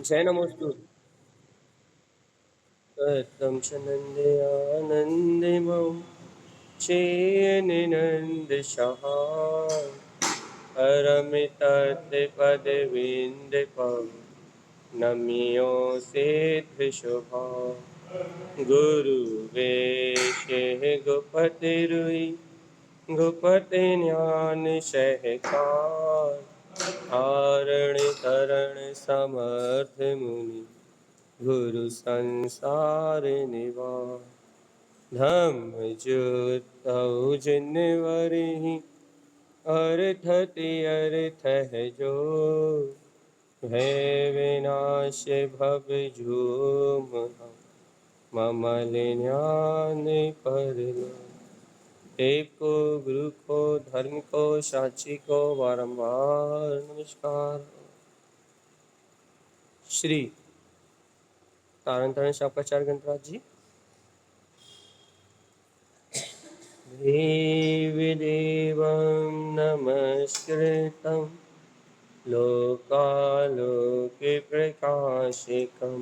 जय नमोस्तु। कथं च नन्द्यानन्दिमं चेन्नन्दशः परमितत्पदविन्दपं नम्योऽसेद्धशुभा गुरुवेशेः गोपतिरुयि गोपति ज्ञान सहकार धारण करण समर्थ मुनि गुरु संसार निवार धम्म ज्योतौ जिनवरिहि अर्थति अर्थ है जो भय विनाश भव झूम मम ज्ञान पर एको गुरु को धर्म को साक्षी को बारंबार नमस्कार। श्री तारण तारण शापाचार्य गणराज जी देवदेवं नमस्कृतं लोकालोके प्रकाशिकं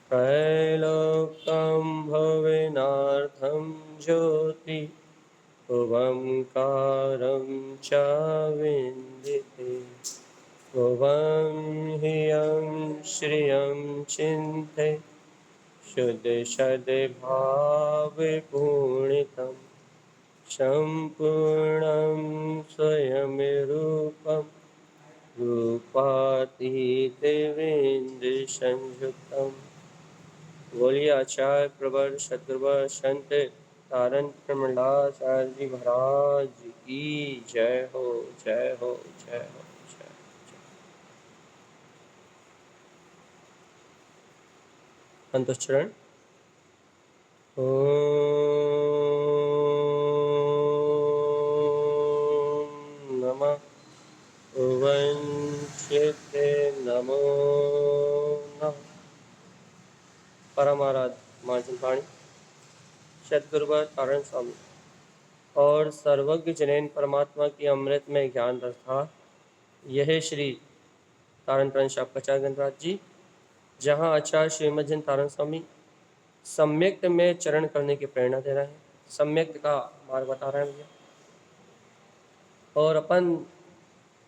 त्रैलोक्यं भुवनार्थं ज्योति ओंकारं च विन्दिते ॐ ह्रियं श्रियं चिन्ते शुद्धसद्भावपूर्णितं सम्पूर्णं स्वयं रूपं रूपातीतवेन्द्रसंयुक्तं बोलिए आचार्य प्रवर सद्गुरुवर संत तारण प्रमंडाचार्य जी महाराज की जय हो जय हो जय हो जय। अंतश्चरण ॐ नमः उवंशिते नमो नमः। परमाराध्य मार्जन पाणी सद्गुरुवर तारण स्वामी और सर्वज्ञ जनेन परमात्मा की अमृत में ज्ञान रथा यह श्री तारण तारण शापाचार्य गणराज जी, जहाँ आचार्य श्रीमज्जन तारण स्वामी सम्यक्त में चरण करने की प्रेरणा दे रहे हैं, सम्यक्त का मार्ग बता रहे हैं भैया। और अपन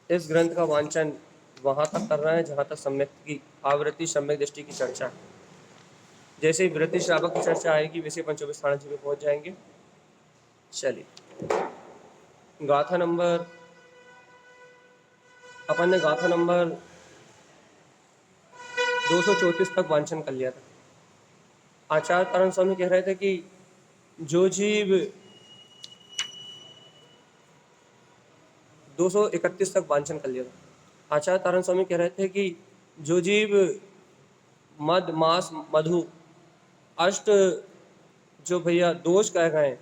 इस ग्रंथ का वांचन वहाँ तक कर रहे हैं जहाँ तक सम्यक्त की आवृत्ति सम्यक दृष्टि की चर्चा है। जैसे ही वृत्ति श्रावक की चर्चा आएगी वैसे अपन 24 थाना जी में पहुँच जाएंगे। चलिए, गाथा नंबर अपन ने गाथा नंबर 234 तक वांचन कर लिया था। आचार्य तारण स्वामी कह रहे थे कि जो जीव 231 तक वांचन कर लिया था। आचार्य तारण स्वामी कह रहे थे कि जो जीव मद मास मधु अष्ट जो भैया दोष कह गए,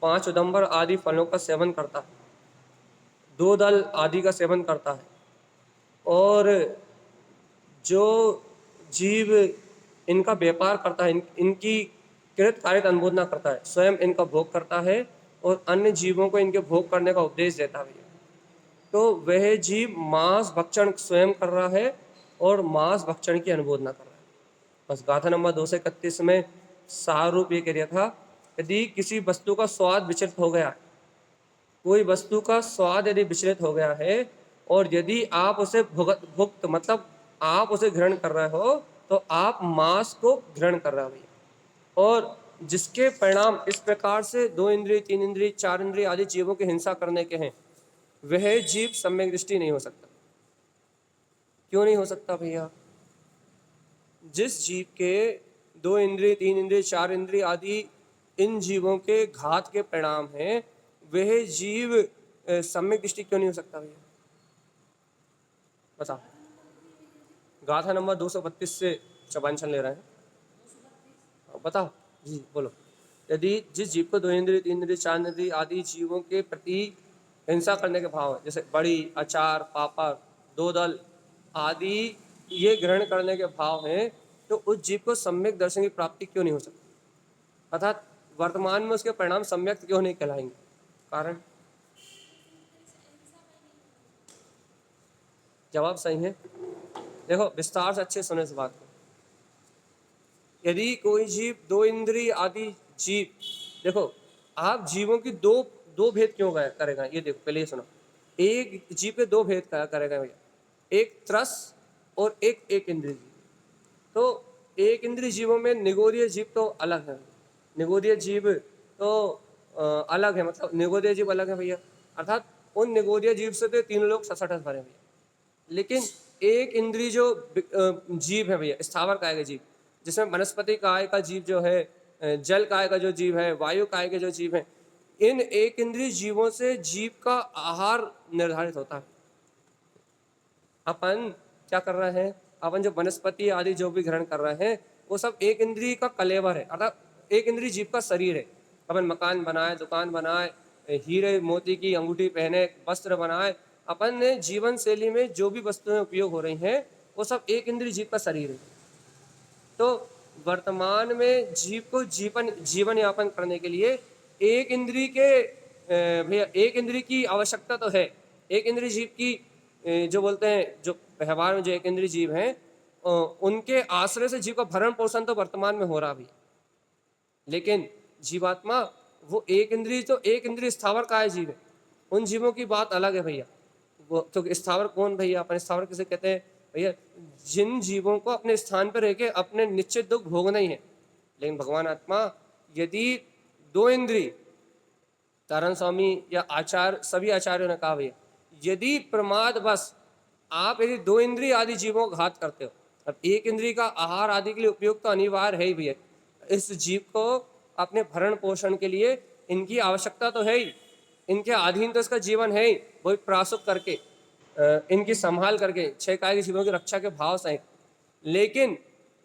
5 उदंबर आदि फलों का सेवन करता है, 2 दल आदि का सेवन करता है, और जो जीव इनका व्यापार करता है, इनकी कृत कार्य अनुमोदना करता है, स्वयं इनका भोग करता है और अन्य जीवों को इनके भोग करने का उपदेश देता है, तो वह जीव मांस भक्षण स्वयं कर रहा है और मांस भक्षण की अनुमोदना कर रहा है। बस गाथा नंबर 231 में सार रूप ये कह दिया था, यदि किसी वस्तु का स्वाद विचलित हो गया, कोई वस्तु का स्वाद यदि विचलित हो गया है और यदि आप उसे भुक्त मतलब आप उसे ग्रहण कर रहे हो, तो आप मांस को ग्रहण कर रहे हो भैया। और जिसके परिणाम इस प्रकार से 2 इंद्रिय 3 इंद्रिय 4 इंद्रिय आदि जीवों की हिंसा करने के हैं, वह जीव सम्यक दृष्टि नहीं हो सकता। क्यों नहीं हो सकता भैया? जिस जीव के 2 इंद्रिय 3 इंद्रिय 4 इंद्रिय आदि इन जीवों के घात के परिणाम हैं, वह जीव सम्यक दृष्टि क्यों नहीं हो सकता भैया? बता। गाथा नंबर 232 से चबांचन ले रहे हैं, बताओ जी, बोलो। यदि जिस जीव को 2 इंद्रिय 3 इंद्रिय 4 इंद्रिय आदि जीवों के प्रति हिंसा करने के भाव है, जैसे बड़ी अचार पापड़ 2 दल आदि ये ग्रहण करने के भाव हैं, तो उस जीव को सम्यक दर्शन की प्राप्ति क्यों नहीं हो सकती? अर्थात वर्तमान में उसके परिणाम सम्यक क्यों नहीं कहलाएंगे? कारण जवाब सही है। देखो विस्तार से अच्छे सुने इस बात को। यदि कोई जीव दो इंद्रिय आदि जीव, देखो आप जीवों की दो दो भेद क्यों करेगा, ये देखो पहले ये सुनो। एक जीव के दो भेद करेगा भैया, एक त्रस और एक इंद्रिय जीव। तो एक इंद्रिय जीवों में निगोदीय जीव तो अलग है, निगोदीय जीव तो अलग है, मतलब निगोदीय जीव अलग है भैया, अर्थात उन निगोदीय जीव से तो तीनों लोग ससठस भरे भैया। लेकिन एक इंद्रिय जो जीव है भैया, स्थावर काय का जीव, जिसमें वनस्पति काय का जीव जो है, जल काय का जो जीव है, वायु काय के जो जीव है, इन एक इंद्रिय जीवों से जीव का आहार निर्धारित होता है। अपन क्या कर रहे हैं, अपन जो वनस्पति आदि जो भी ग्रहण कर रहे हैं वो सब एक इंद्रिय का कलेवर है, अर्थात एक इंद्रिय जीव का शरीर है। अपन मकान बनाए, दुकान बनाए, हीरे मोती की अंगूठी पहने, वस्त्र बनाए, अपन ने जीवन शैली में जो भी वस्तुएं उपयोग हो रही हैं वो सब एक इंद्रिय जीव का शरीर है। तो वर्तमान में जीव को जीवन यापन करने के लिए एक इंद्रिय के भैया एक इंद्रिय की आवश्यकता तो है। एक इंद्रिय जीव की जो बोलते हैं, जो व्यवहार में जो एक इंद्रिय जीव हैं, उनके आश्रय से जीव का भरण पोषण तो वर्तमान में हो रहा भी, लेकिन जीवात्मा वो एक इंद्रिय, तो एक इंद्रिय स्थावर काय जीव है, उन जीवों की बात अलग है भैया। वो तो स्थावर कौन भैया, अपन स्थावर किसे कहते हैं भैया, जिन जीवों को अपने स्थान पर रह के अपने निश्चित दुख भोगना ही है। लेकिन भगवान आत्मा यदि दो इंद्रिय, तारण स्वामी या आचार्य सभी आचार्यों ने कहा भैया, यदि प्रमाद बस आप यदि दो इंद्रिय आदि जीवों को घात करते हो, अब एक इंद्रिय का आहार आदि के लिए उपयोग तो अनिवार्य है ही भैया, इस जीव को अपने भरण पोषण के लिए इनकी आवश्यकता तो है ही, इनके अधीन तो इसका जीवन है ही, वही प्रासुक करके इनकी संभाल करके छह काय के जीवों की रक्षा के भाव से। लेकिन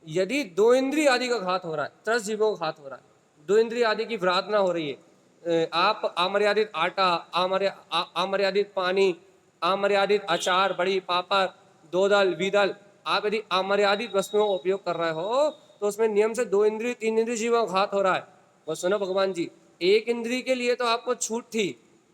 यदि दो इंद्रिय आदि का घात हो रहा है, त्रस जीवों का घात हो रहा है, दो इंद्रिय आदि की प्रार्थना हो रही है, आप अमर्यादित आटा, अमर्यादित पानी, अमर्यादित अचार, बड़ी पापड़, दो दल विदल, आप यदि अमर्यादित वस्तुओं का उपयोग कर रहे हो तो उसमें नियम से दो इंद्रिय तीन इंद्रिय जीवों का घात हो रहा है। वो सुनो भगवान जी, एक इंद्रिय के लिए तो आपको छूट थी,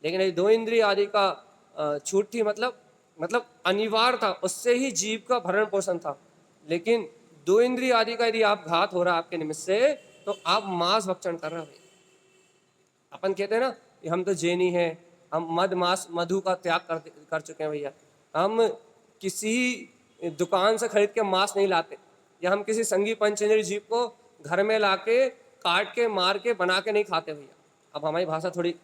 लेकिन यदि दो इंद्रिय आदि का छूट थी, मतलब अनिवार्य था, उससे ही जीव का भरण पोषण था। लेकिन दो इंद्रिय आदि का यदि आप घात हो रहा है आपके निमित्त से, तो आप मांस भक्षण कर रहे हो। अपन कहते हैं ना कि हम तो जैनी हैं, हम मद मांस मधु का त्याग कर चुके हैं भैया, हम किसी दुकान से खरीद के मांस नहीं लाते, या हम किसी संगी पंचेंद्रिय जीव को घर में लाके काट के मार के बना के नहीं खाते भैया। अब हमारी भाषा थोड़ी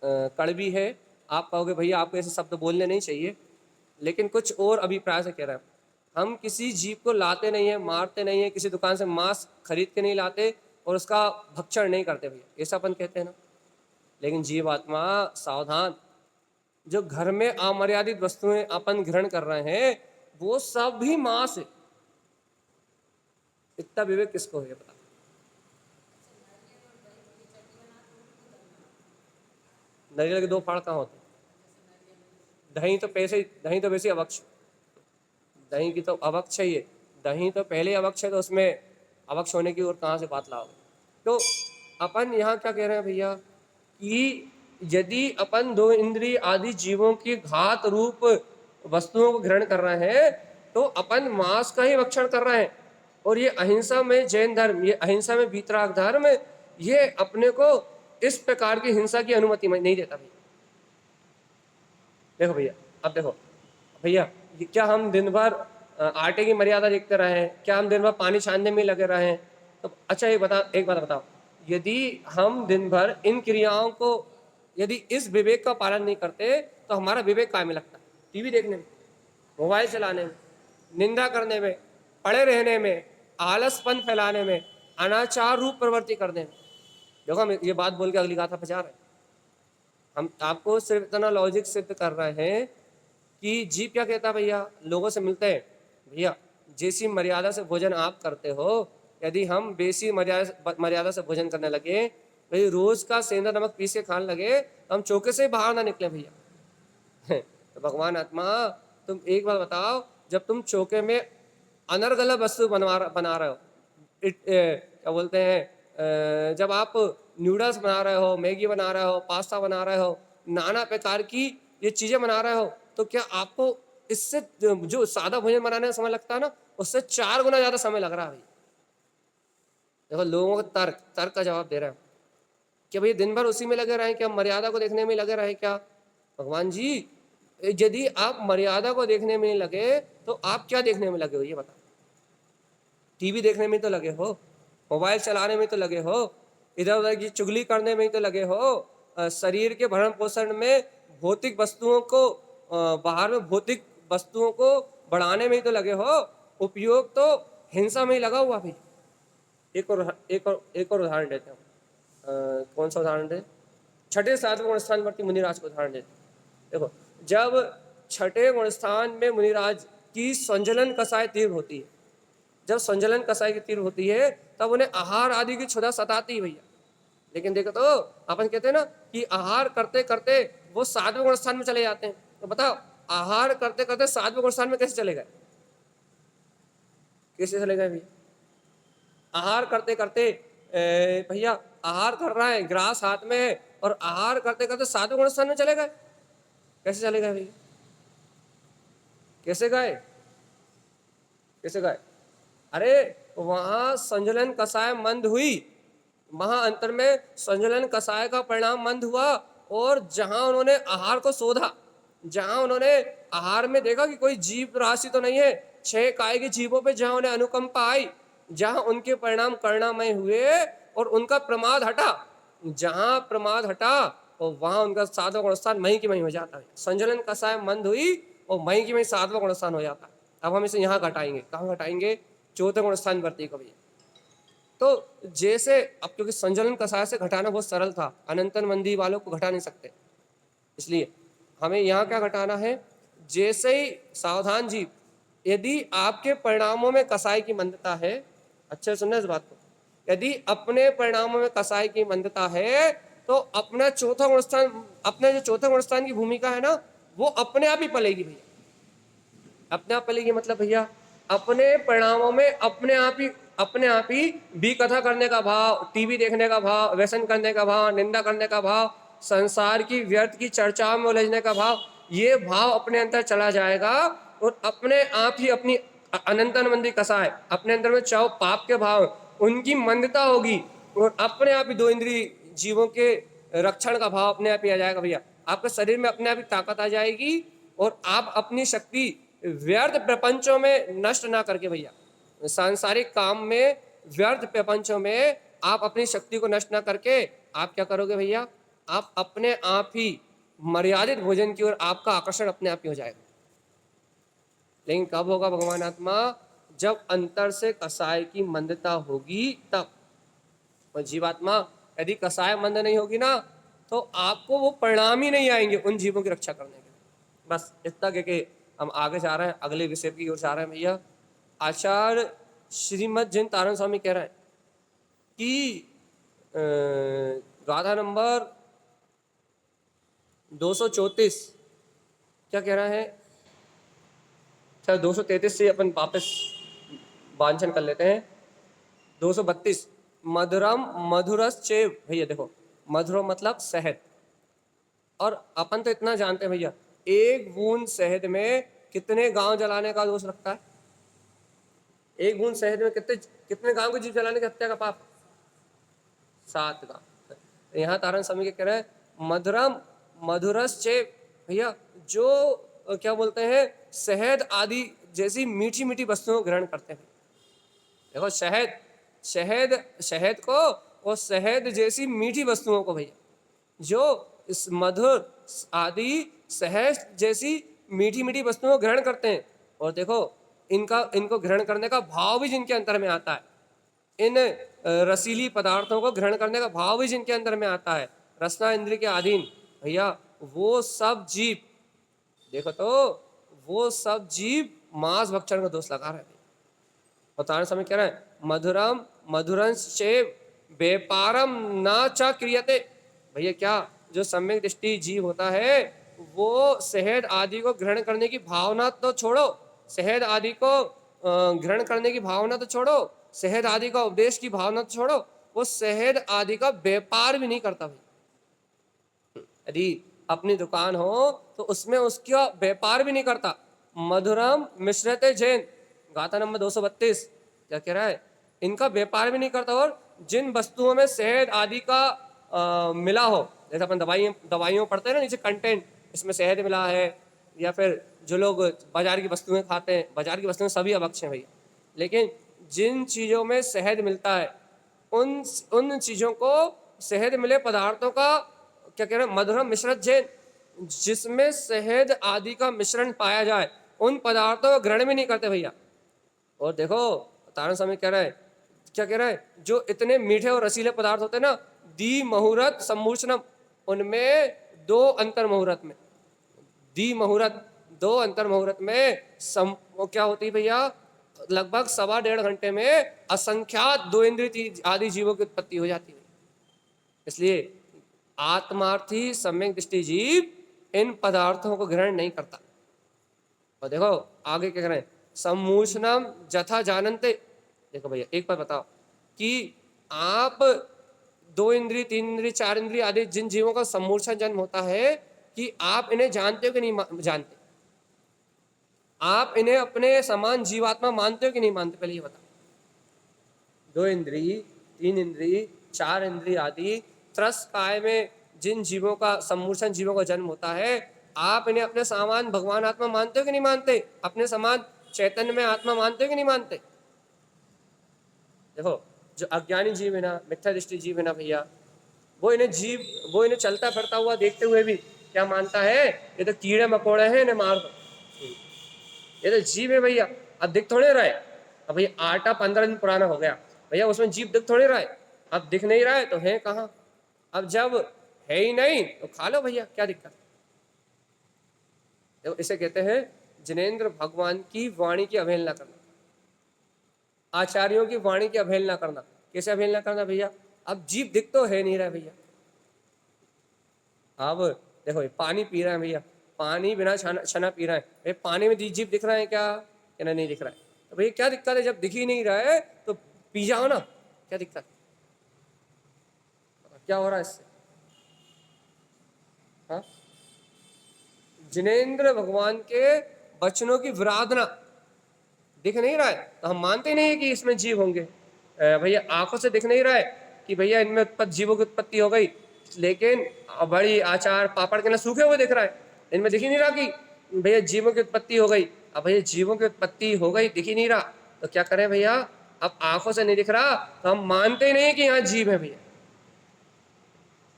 कड़वी है, आप कहोगे भैया आपको ऐसे शब्द बोलने नहीं चाहिए, लेकिन कुछ और अभिप्राय से कह रहे हैं। हम किसी जीव को लाते नहीं है, मारते नहीं है, किसी दुकान से मांस खरीद के नहीं लाते और उसका भक्षण नहीं करते भैया, ऐसा अपन कहते हैं ना। लेकिन जीवात्मा सावधान, जो घर में अमर्यादित वस्तुएं अपन ग्रहण कर रहे हैं वो सब भी मांस है। इतना विवेक किसको है बता। नारियल के दो फाड़ कहाँ होते? दही तो वैसे अवक्ष, दही की तो अवक्ष है ये, दही तो पहले अवक्ष है, तो उसमें अवक्ष होने की और कहाँ से बात लाओगे। तो अपन यहाँ क्या कह रहे हैं भैया कि यदि अपन दो इंद्रिय आदि जीवों की घात रूप वस्तुओं को ग्रहण कर रहे हैं तो अपन मांस का ही भक्षण कर रहे हैं। और ये अहिंसा में जैन धर्म, ये अहिंसा में वीतराग धर्म, ये अपने को इस प्रकार की हिंसा की अनुमति नहीं देता भैया। देखो भैया, अब देखो भैया, क्या हम दिन भर आटे की मर्यादा देखते रहे हैं? क्या हम दिन भर पानी छानने में लगे रहे हैं? तो अच्छा एक बात बताओ, यदि हम दिन भर इन क्रियाओं को, यदि इस विवेक का पालन नहीं करते तो हमारा विवेक काय में लगता है? टीवी देखने में, मोबाइल चलाने में, निंदा करने में, पड़े रहने में, आलसपन फैलाने में, अनाचार रूप प्रवृत्ति करने में। देखो हम ये बात बोल के अगली गाथा पहुंचा रहे हैं, हम आपको सिर्फ इतना लॉजिक सिद्ध कर रहे हैं कि जीव क्या कहता है भैया, लोगों से मिलते हैं भैया, जैसी मर्यादा से भोजन आप करते हो, यदि हम बेसी मर्यादा से भोजन करने लगे, भाई रोज का सेंधा नमक पीस के खाने लगे, तो हम चौके से बाहर ना निकले भैया। तो भगवान आत्मा, तुम एक बात बताओ, जब तुम चौके में अनर्गल वस्तु बना रहे हो, क्या बोलते हैं, जब आप नूडल्स बना रहे हो, मैगी बना रहे हो, पास्ता बना रहे हो, नाना प्रकार की ये चीज़ें बना रहे हो, तो क्या आपको इससे जो सादा भोजन बनाने में समय लगता है ना, उससे 4 गुना ज्यादा समय लग रहा है भाई। देखो लोगों का तर्क का जवाब दे रहा है कि भाई दिन भर उसी में लगे रहें क्या, मर्यादा को देखने में लगे रहें क्या? भगवान जी, यदि आप मर्यादा को देखने में नहीं लगे तो आप क्या देखने में लगे हो ये बता? टीवी देखने में तो लगे हो, मोबाइल चलाने में तो लगे हो, इधर उधर की चुगली करने में ही तो लगे हो, शरीर के भरण पोषण में भौतिक वस्तुओं को बाहर में भौतिक वस्तुओं को बढ़ाने में ही तो लगे हो। उपयोग तो हिंसा में ही लगा हुआ भाई। एक और उदाहरण देते हैं। कौन सा उदाहरण दे? छठे सातवें गुण स्थान वर्ती मुनिराज को उदाहरण देते हैं। देखो, जब छठे गुण स्थान में मुनिराज की संजलन कसाय तीव्र होती है, जब संजलन कसाय की तीव्र होती है तब उन्हें आहार आदि की क्षुधा सताती है भैया। लेकिन देखो तो अपन कहते हैं ना कि आहार करते करते वो 7वें गुण स्थान में चले जाते हैं। तो बताओ, आहार करते करते 7वें गुण स्थान में कैसे चले गए? कैसे चले गए भैया? आहार करते करते भैया आहार कर रहा है, ग्रास हाथ में है, और आहार करते करते 7वें गुण स्थान में चले गए। कैसे चले गए भैया? कैसे गए? कैसे गए? अरे वहां संजलन कसाय मंद हुई, वहां अंतर में संजलन कसाय का परिणाम मंद हुआ, और जहां उन्होंने आहार को शोधा, जहां उन्होंने आहार में देखा कि कोई जीव राशि तो नहीं है, 6 काय के जीवों पे जहां उन्हें अनुकंपा आई, जहां उनके परिणाम करुणामय हुए और उनका प्रमाद हटा, जहां प्रमाद हटा और वहां उनका 7वां गुण स्थान मही की मही हो जाता है। संजलन कसाय मंद हुई और मही की मही 7वां गुण स्थान हो जाता है। अब हम इसे यहाँ घटाएंगे। कहाँ घटाएंगे? 4थे गुण स्थान वर्ती को भैया। तो जैसे अब क्योंकि संजलन कसाय से घटाना बहुत सरल था, अनंतन मंदी वालों को घटा नहीं सकते, इसलिए हमें यहाँ क्या घटाना है? जैसे ही सावधान जीव, यदि आपके परिणामों में कसाय की मंदता है, अच्छे सुनना इस बात को, यदि अपने परिणामों में कसाय की मंदता है तो अपना चौथा गुण स्थान, अपने जो चौथा गुण स्थान की भूमिका है ना, वो अपने आप ही पलेगी भैया। अपने आप पलेगी मतलब भैया अपने परिणामों में अपने आप ही भी कथा करने का भाव, टीवी देखने का भाव, व्यसन करने का भाव, निंदा करने का भाव, संसार की व्यर्थ की चर्चाओं में उलझने का भाव, ये भाव अपने अंदर चला जाएगा और अपने आप ही अपनी अनंतन मंदी कसाय, अपने अंदर में चाहो पाप के भाव, उनकी मंदता होगी और अपने आप ही 2 इंद्रिय जीवों के रक्षण का भाव अपने आप ही आ जाएगा भैया। आपके शरीर में अपने आप ही ताकत आ जाएगी और आप अपनी शक्ति व्यर्थ प्रपंचों में नष्ट ना करके भैया, सांसारिक काम में, व्यर्थ प्रपंचों में आप अपनी शक्ति को नष्ट ना करके आप क्या करोगे भैया? आप अपने आप ही मर्यादित भोजन की ओर आपका आकर्षण अपने आप ही हो जाएगा। लेकिन कब होगा भगवान आत्मा? जब अंतर से कसाय की मंदता होगी तब। और जीवात्मा यदि कसाय मंद नहीं होगी ना तो आपको वो परिणाम ही नहीं आएंगे उन जीवों की रक्षा करने के। बस इतना कह के हम आगे जा रहे हैं, अगले विषय की ओर जा रहे हैं भैया। आचार्य श्रीमद जैन तारण स्वामी कह रहे हैं कि गाथा नंबर 234 क्या कह रहा है? अच्छा 233 से अपन वापस वांछन कर लेते हैं। 232 मधुरम मधुरस चेव। भैया देखो, मधुरम मतलब शहद, और अपन तो इतना जानते हैं भैया, 1 बूंद शहद में कितने गांव जलाने का दोष रखता है? 1 बूंद शहद में कितने गांव को जीव जलाने की हत्या का पाप? 7 गांव। यहाँ तारण स्वामी कह रहे हैं मधुरम मधुरस चेव। भैया जो क्या बोलते हैं, शहद आदि जैसी मीठी मीठी वस्तुओं को ग्रहण करते हैं। देखो शहद को और शहद जैसी मीठी वस्तुओं को भैया, जो इस मधुर आदि शहद जैसी मीठी मीठी वस्तुओं को ग्रहण करते हैं, और देखो इनको ग्रहण करने का भाव भी जिनके अंतर में आता है, इन रसीली पदार्थों को ग्रहण करने का भाव भी जिनके अंदर में आता है, रसना इंद्रिय के अधीन भैया, वो सब जीव, देखो तो वो सब जीव मांस भक्षण का दोष लगा रहे हैं। और तारण समय कह रहे हैं मधुरम मधुरंश चेव व्यापारम न च क्रियते। भैया क्या जो सम्यक दृष्टि जीव होता है वो शहद आदि को ग्रहण करने की भावना तो छोड़ो, शहद आदि को ग्रहण करने की भावना तो छोड़ो, शहद आदि का उपदेश की भावना तो छोड़ो, वो शहद आदि का व्यापार भी नहीं करता भाई। यदि अपनी दुकान हो तो उसमें उसका व्यापार भी नहीं करता, मधुरम मिश्रते जैन, गाथा नंबर 232। क्या कह रहा है? इनका व्यापार भी नहीं करता, और जिन वस्तुओं में शहद आदि का मिला हो, जैसे अपन दवाइयों पढ़ते हैं ना नीचे कंटेंट, इसमें शहद मिला है, या फिर जो लोग बाजार की वस्तुएं खाते हैं, बाजार की वस्तुएं सभी अभक्ष हैं भैया, लेकिन जिन चीज़ों में शहद मिलता है उन उन चीज़ों को, शहद मिले पदार्थों का क्या कह रहे हैं? मधुरम मिश्रत जैन, जिसमें शहद आदि का मिश्रण पाया जाए उन पदार्थों को ग्रहण भी नहीं करते भैया। और देखो तारण स्वामी कह रहा है, क्या कह रहा है? जो इतने मीठे और रसीले पदार्थ होते हैं ना, दी मुहूर्त सम्मूर्छनम, उनमें दो अंतर मुहूर्त में, दी मुहूर्त दो अंतर मुहूर्त में वो क्या होती है भैया? लगभग 1.25 घंटे में असंख्यात दो इंद्रिय आदि जीवों की उत्पत्ति हो जाती है। इसलिए आत्मार्थी सम्यक दृष्टि जीव इन पदार्थों को ग्रहण नहीं करता। और देखो आगे क्या कह रहे हैं? सम्मूर्छनम जथा जानन्ते। देखो भैया एक बार बताओ कि आप 2 इंद्रिय 3 इंद्रिय 4 इंद्रिय आदि जिन जीवों का सम्मूर्छन जन्म होता है, कि आप इन्हें जानते हो कि नहीं जानते? आप इन्हें अपने समान जीवात्मा मानते हो कि नहीं मानते? पहले ये बताओ। 2 इंद्रिय 3 इंद्रिय 4 इंद्रिय आदि त्रस काय में जिन जीवों का सम्मूर्छन जीवों का जन्म होता है, आप इन्हें अपने समान भगवान आत्मा मानते हो कि नहीं मानते? अपने समान चैतन्य में आत्मा मानते हो कि नहीं मानते? देखो जो अज्ञानी जीव है ना, मिथ्या दृष्टि जीव है ना भैया, वो इन्हें चलता फिरता हुआ देखते हुए भी क्या मानता है? ये तो कीड़े मकोड़े हैं, इन्हें मार दो, ये तो जीव है भैया। अब दिख थोड़े रहा है, अब भैया आटा 15 दिन पुराना हो गया भैया, उसमें जीव दिख थोड़े रहा है। अब दिख नहीं रहा है तो है कहाँ? अब जब है ही नहीं तो खा लो भैया, क्या दिक्कत? तो इसे कहते हैं जिनेंद्र भगवान की वाणी की अवहेलना करना, आचार्यों की वाणी की अवहेलना करना। कैसे अवहेलना करना भैया? अब जीव दिख तो है नहीं रहा भैया। अब देखो पानी पी रहा है भैया, पानी बिना छना पी रहा है भैया, पानी में जीव दिख रहा है क्या? नहीं दिख रहा है, तो भैया क्या दिक्कत है? जब दिख ही नहीं रहा है तो पी जाओ ना, क्या दिक्कत? क्या हो रहा है इससे? हाँ, जिनेंद्र भगवान के वचनों की विराधना दिख नहीं रहा है तो हम मानते नहीं है कि इसमें जीव होंगे। भैया आंखों से दिख नहीं रहा है कि भैया इनमें जीवों की उत्पत्ति हो गई, लेकिन बड़ी आचार पापड़ के ना सूखे हुए दिख रहा है, इनमें दिख ही नहीं रहा कि भैया जीवों की उत्पत्ति हो गई। अब भैया जीवों की उत्पत्ति हो गई, दिख ही नहीं रहा, तो क्या करें भैया? अब आंखों से नहीं दिख रहा तो हम मानते ही नहीं कि यहाँ जीव है भैया।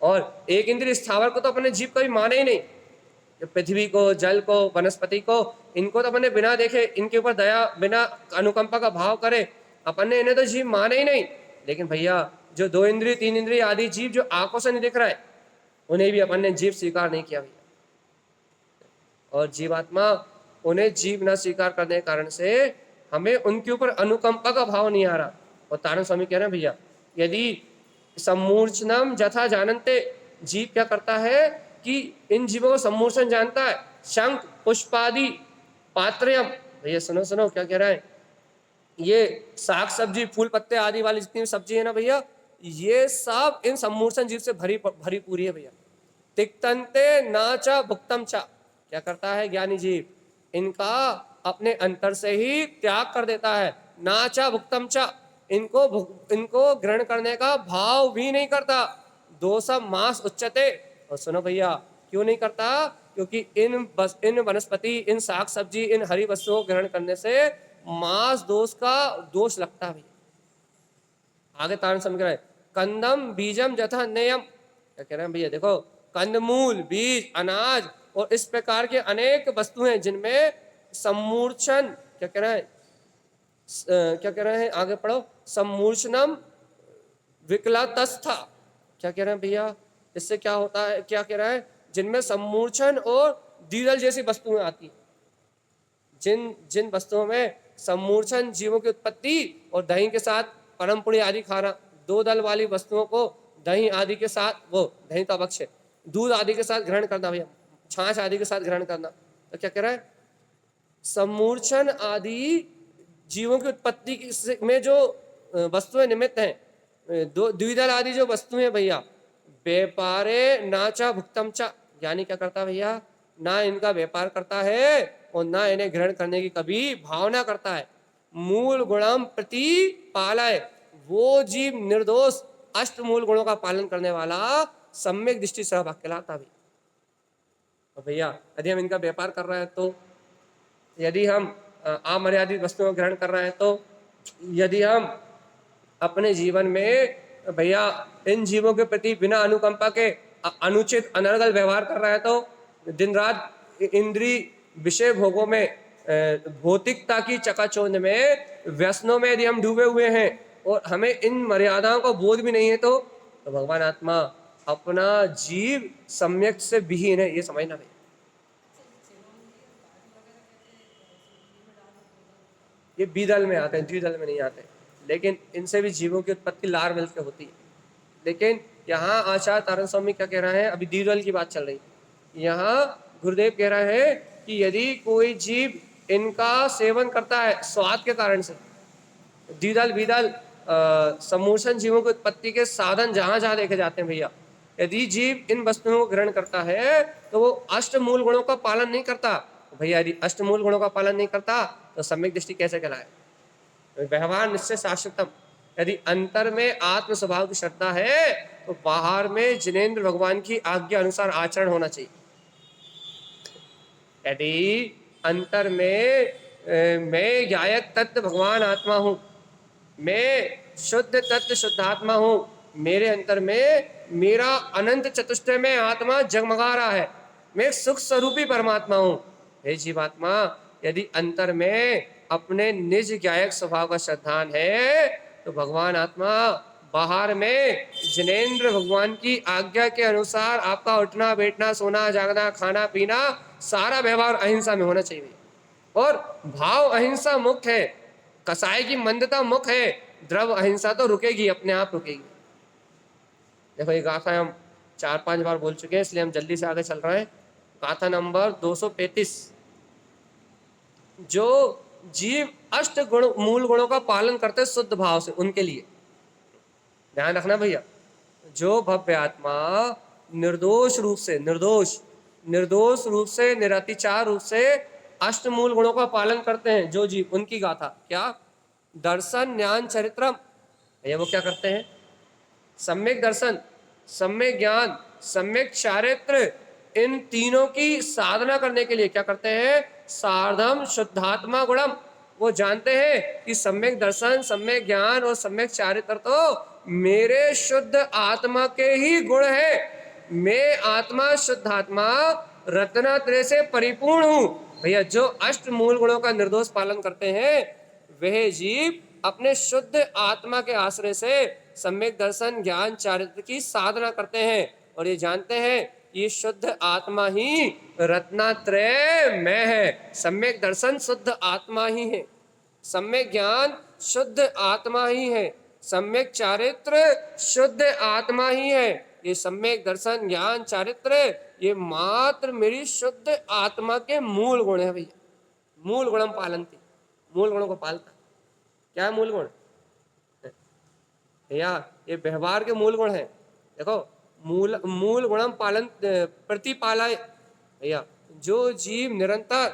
और एक इंद्रिय स्थावर को तो अपने जीव कभी माने ही नहीं, पृथ्वी को, जल को, वनस्पति को, इनको तो अपने बिना देखे, इनके ऊपर दया, बिना अनुकंपा का भाव करे, अपन ने इन्हें तो जीव माने ही नहीं। लेकिन भैया जो 2 इंद्रिय 3 इंद्रिय आदि जीव जो आंखों से नहीं दिख रहा है, उन्हें भी अपन ने जीव स्वीकार नहीं किया भैया। और जीवात्मा उन्हें जीव न स्वीकार करने के कारण से हमें उनके ऊपर अनुकंपा का भाव नहीं आ रहा। और तारण स्वामी कह रहे हैं भैया, यदि सम्मूर्छनम जथा जानन्ते, जीव क्या करता है कि इन जीवों को सम्मूर्छन जानता है। शंख पुष्पादि पात्रयम, भैया सुनो सुनो क्या कह रहा है? ये साग सब्जी फूल पत्ते आदि वाली जितनी भी सब्जी है ना भैया, ये सब इन सम्मूर्छन जीव से भरी पूरी है भैया। तिक्तंते नाचा भुक्तम चा, क्या करता है ज्ञानी जीव? इनका अपने अंतर से ही त्याग कर देता है। नाचा भुक्तम चा, इनको ग्रहण करने का भाव भी नहीं करता। दोषम मांस उच्चते, और सुनो भैया क्यों नहीं करता? क्योंकि इन वनस्पति, इन साग सब्जी, इन हरी वस्तुओं को ग्रहण करने से मांस दोष का दोष लगता है भैया। आगे तारण समझ रहे, कंदम बीजम जथा नेयम, क्या कह रहे हैं भैया? देखो कंदमूल, बीज, अनाज और इस प्रकार के अनेक वस्तुएं हैं जिनमें सम्मूर्छन, क्या कह रहे हैं? क्या कह रहे हैं? आगे पढ़ो, सम्मूर्छनम विकलातस्था, क्या कह रहे हैं भैया? इससे क्या होता है? क्या कह रहा है? जिनमें सम्मूर्छन और दीदल जैसी वस्तुएं आती हैं, जिन वस्तुओं में सम्मूर्छन जीवों की उत्पत्ति और दही के साथ परम पुड़ी आदि खाना, 2 दल वाली वस्तुओं को दही आदि के साथ, वो दही तो अवक्ष है, दूध आदि के साथ ग्रहण करना भैया, छाछ आदि के साथ ग्रहण करना, तो क्या कह रहा है? सम्मूर्छन आदि जीवों की उत्पत्ति में जो वस्तुएं निमित्त हैं, द्विदल आदि जो वस्तुएं भैया, व्यापारे नाचा भुक्तम चा, यानी क्या करता भैया? ना इनका व्यापार करता है और न इन्हें ग्रहण करने की कभी भावना करता है। मूल गुणम प्रतिपालय, वो जीव निर्दोष अष्ट मूल गुणों का पालन करने वाला सम्यक दृष्टि सहभाग कहलाता भी। तो भैया यदि हम इनका व्यापार कर रहे हैं, तो यदि हम अमर्यादित वस्तुओं को ग्रहण कर रहे हैं, तो यदि हम अपने जीवन में भैया इन जीवों के प्रति बिना अनुकंपा के अनुचित अनर्गल व्यवहार कर रहे हैं, तो दिन रात इंद्रिय विषय भोगों में भौतिकता की चकाचौंध में व्यसनों में यदि हम डूबे हुए हैं और हमें इन मर्यादाओं का बोध भी नहीं है, तो भगवान आत्मा अपना जीव सम्यक से विहीन है, ये समझना भैया। ये बीदल में आते हैं, द्विदल में नहीं आते, लेकिन इनसे भी जीवों की उत्पत्ति लार मिलकर होती है। लेकिन यहाँ आचार्य तारण स्वामी क्या कह रहे हैं, अभी द्विदल की बात चल रही है। यहाँ गुरुदेव कह रहे हैं कि यदि कोई जीव इनका सेवन करता है स्वाद के कारण से, द्विदल बीदल समूर्छन जीवों की उत्पत्ति के साधन जहां जहां देखे जाते हैं भैया, यदि जीव इन वस्तुओं को ग्रहण करता है तो वो अष्ट मूल गुणों का पालन नहीं करता। भैया यदि अष्ट मूल गुणों का पालन नहीं करता तो सम्यक दृष्टि कैसे कहलाए? व्यवहार निश्चय शाश्वतम, यदि अंतर में आत्म स्वभाव की श्रद्धा है तो बाहर में जिनेन्द्र भगवान की आज्ञा अनुसार आचरण होना चाहिए। यदि अंतर में मैं गायक तत्व भगवान आत्मा हूं, मैं शुद्ध तत्व शुद्धात्मा हूं, मेरे अंतर में मेरा अनंत चतुष्टय में आत्मा जगमगा रहा है, मैं सुख स्वरूपी परमात्मा हूं। हे जीवात्मा, यदि अंतर में अपने निज गायक स्वभाव का श्रद्धान है तो भगवान आत्मा बाहर में जिनेन्द्र भगवान की आज्ञा के अनुसार आपका उठना बैठना सोना जागना खाना पीना सारा व्यवहार अहिंसा में होना चाहिए। और भाव अहिंसा मुक्त है, कसाई की मंदता मुक्त है, द्रव अहिंसा तो रुकेगी, अपने आप रुकेगी। देखो ये गाथा हम 4-5 बार बोल चुके हैं, इसलिए हम जल्दी से आगे चल रहे हैं। गाथा नंबर 235, जो जीव अष्ट गुण मूल गुणों का पालन करते शुद्ध भाव से, उनके लिए ध्यान रखना भैया। जो भव्य आत्मा निर्दोष रूप से निर्दोष रूप से निरतिचार रूप से अष्ट मूल गुणों का पालन करते हैं जो जीव, उनकी गाथा क्या? दर्शन ज्ञान चरित्रम। भैया वो क्या करते हैं? सम्यक दर्शन, सम्यक ज्ञान, सम्यक चारित्र, इन तीनों की साधना करने के लिए क्या करते हैं? सार्धम शुद्धात्मा गुणम। वो जानते हैं कि सम्यक दर्शन, सम्यक ज्ञान और सम्यक चारित्र तो मेरे शुद्ध आत्मा के ही गुण है। मैं आत्मा शुद्ध आत्मा रत्नात्रय से परिपूर्ण हूं। भैया जो अष्ट मूल गुणों का निर्दोष पालन करते हैं वह जीव अपने शुद्ध आत्मा के आश्रय से सम्यक दर्शन ज्ञान चारित्र की साधना करते हैं और ये जानते हैं ये शुद्ध आत्मा ही रत्नात्रय में है। सम्यक दर्शन शुद्ध आत्मा ही है, सम्यक ज्ञान शुद्ध आत्मा ही है, सम्यक चारित्र शुद्ध आत्मा ही है। ये सम्यक दर्शन ज्ञान चारित्र ये मात्र मेरी शुद्ध आत्मा के मूल गुण है भैया। मूल गुणम पालनती, मूल गुणों को पालता। क्या है मूल गुण भैया? ये व्यवहार के मूल गुण है। देखो मूल गुणम पालन प्रतिपालय भैया, जो जीव निरंतर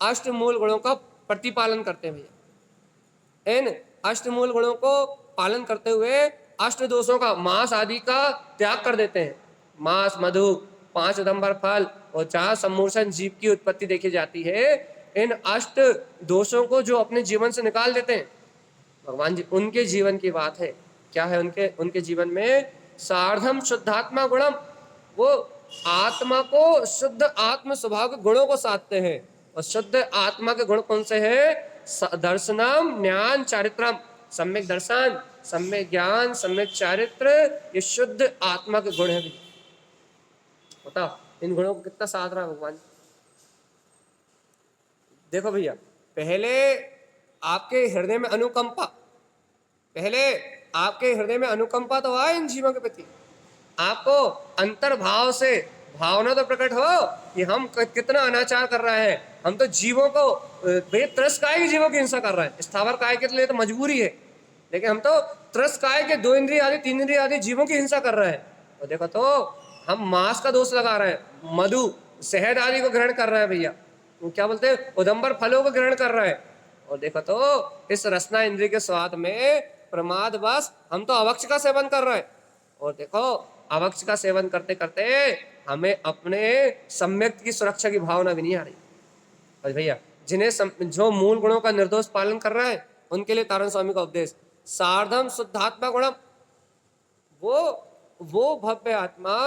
अष्ट मूल गुणों का प्रतिपालन करते हैं भैया, इन अष्ट मूल गुणों को पालन करते हुए अष्ट दोषों का, मांस आदि का त्याग कर देते हैं। मांस, मधु, 5 अदंबर फल और जहाँ सम्मूर्छन जीव की उत्पत्ति देखी जाती है, इन अष्ट दोषों को जो अपने जीवन से निकाल देते हैं भगवान जी, उनके जीवन की बात है। क्या है उनके जीवन में? सार्धम शुद्धात्मा गुणम। वो आत्मा को शुद्ध आत्म स्वभाव के गुणों को साधते हैं। और शुद्ध आत्मा के गुण कौन से हैं? दर्शनम ज्ञान चारित्रम। सम्यक दर्शन, सम्यक ज्ञान, सम्यक चारित्र ये शुद्ध आत्मा के गुण है। बताओ इन गुणों को कितना साध रहा है भगवान। देखो भैया, पहले आपके हृदय में अनुकंपा, पहले आपके हृदय में अनुकंपा तो आए इन जीवों के प्रति, आपको अंतर्भाव से भावना तो प्रकट हो कि हम कितना अनाचार कर रहे हैं। हम तो जीवों को भैया त्रस काय के जीवों की हिंसा कर रहे हैं। स्थावर काय के लिए तो मजबूरी है, लेकिन हम तो त्रस काय के 2 इंद्रिय आदि 3 इंद्रिय आदि जीवों की हिंसा कर रहे हैं। और देखो तो हम मांस का दोष लगा रहे हैं, मधु शहद आदि को ग्रहण कर रहे हैं भैया, क्या बोलते हैं, उदंबर फलों को ग्रहण कर रहा है। और देखो तो इस रसना इंद्रिय के स्वाद में प्रमाद बस हम तो अवक्ष का सेवन कर रहे हैं। और देखो अवक्ष का सेवन करते करते हमें अपने सम्यक की सुरक्षा की भावना भी नहीं आ रही। और भैया जो मूल गुणों का निर्दोष पालन कर रहा है उनके लिए तारण स्वामी का उपदेश, सार्धम शुद्धात्मा गुणम, वो भव्य आत्मा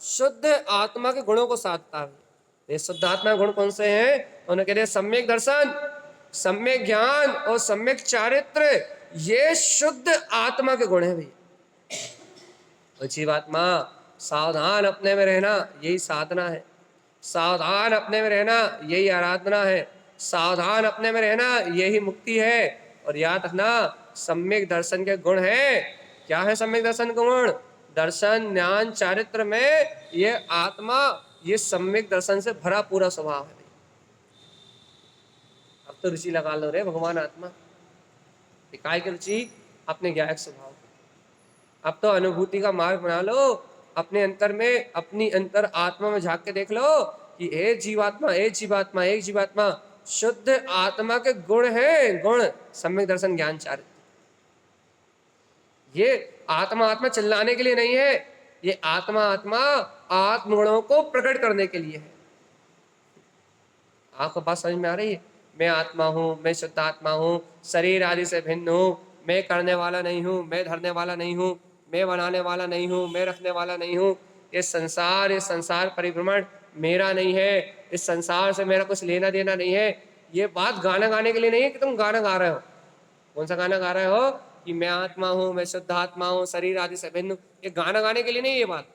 शुद्ध आत्मा के गुणों को साधता है। ये शुद्ध आत्मा गुण कौन से हैं? उन्हें कहते हैं सम्यक दर्शन, सम्यक ज्ञान और सम्यक चारित्र। ये शुद्ध आत्मा के गुण है भैया। अच्छी आत्मा, सावधान अपने में रहना यही साधना है, सावधान अपने में रहना यही आराधना है, सावधान अपने में रहना यही मुक्ति है। और याद रखना सम्यक दर्शन के गुण है। क्या है सम्यक दर्शन के गुण? दर्शन ज्ञान चारित्र में ये आत्मा, ये सम्यक दर्शन से भरा पूरा स्वभाव है। अब तो रुचि लगा लो रे भगवान आत्मा, काय की रुचि? अपने ज्ञायक स्वभाव। अब तो अनुभूति का मार्ग बना लो, अपने अंतर में, अपनी अंतर आत्मा में झांक के देख लो कि एक जीवात्मा, एक जीवात्मा, एक जीवात्मा, शुद्ध आत्मा के गुण हैं, गुण सम्यक दर्शन ज्ञान चारित्र। ये आत्मा आत्मा चिल्लाने के लिए नहीं है, ये आत्मा आत्मा आत्मगुणों को प्रकट करने के लिए है। आपको बात समझ में आ रही है? मैं आत्मा हूं, मैं शुद्ध आत्मा हूं, शरीर आदि से भिन्न हूं, मैं करने वाला नहीं हूं, मैं धरने वाला नहीं हूं, मैं बनाने वाला नहीं हूं, मैं रखने वाला नहीं हूं। ये संसार परिभ्रमण मेरा नहीं है, इस संसार से मेरा कुछ लेना देना नहीं है। ये बात गाना गाने के लिए नहीं है कि तुम गाना गा रहे हो। कौन सा गाना गा रहे हो कि मैं आत्मा हूं, मैं शुद्ध आत्मा हूं, शरीर आदि से भिन्न। ये गाना गाने के लिए नहीं, ये बात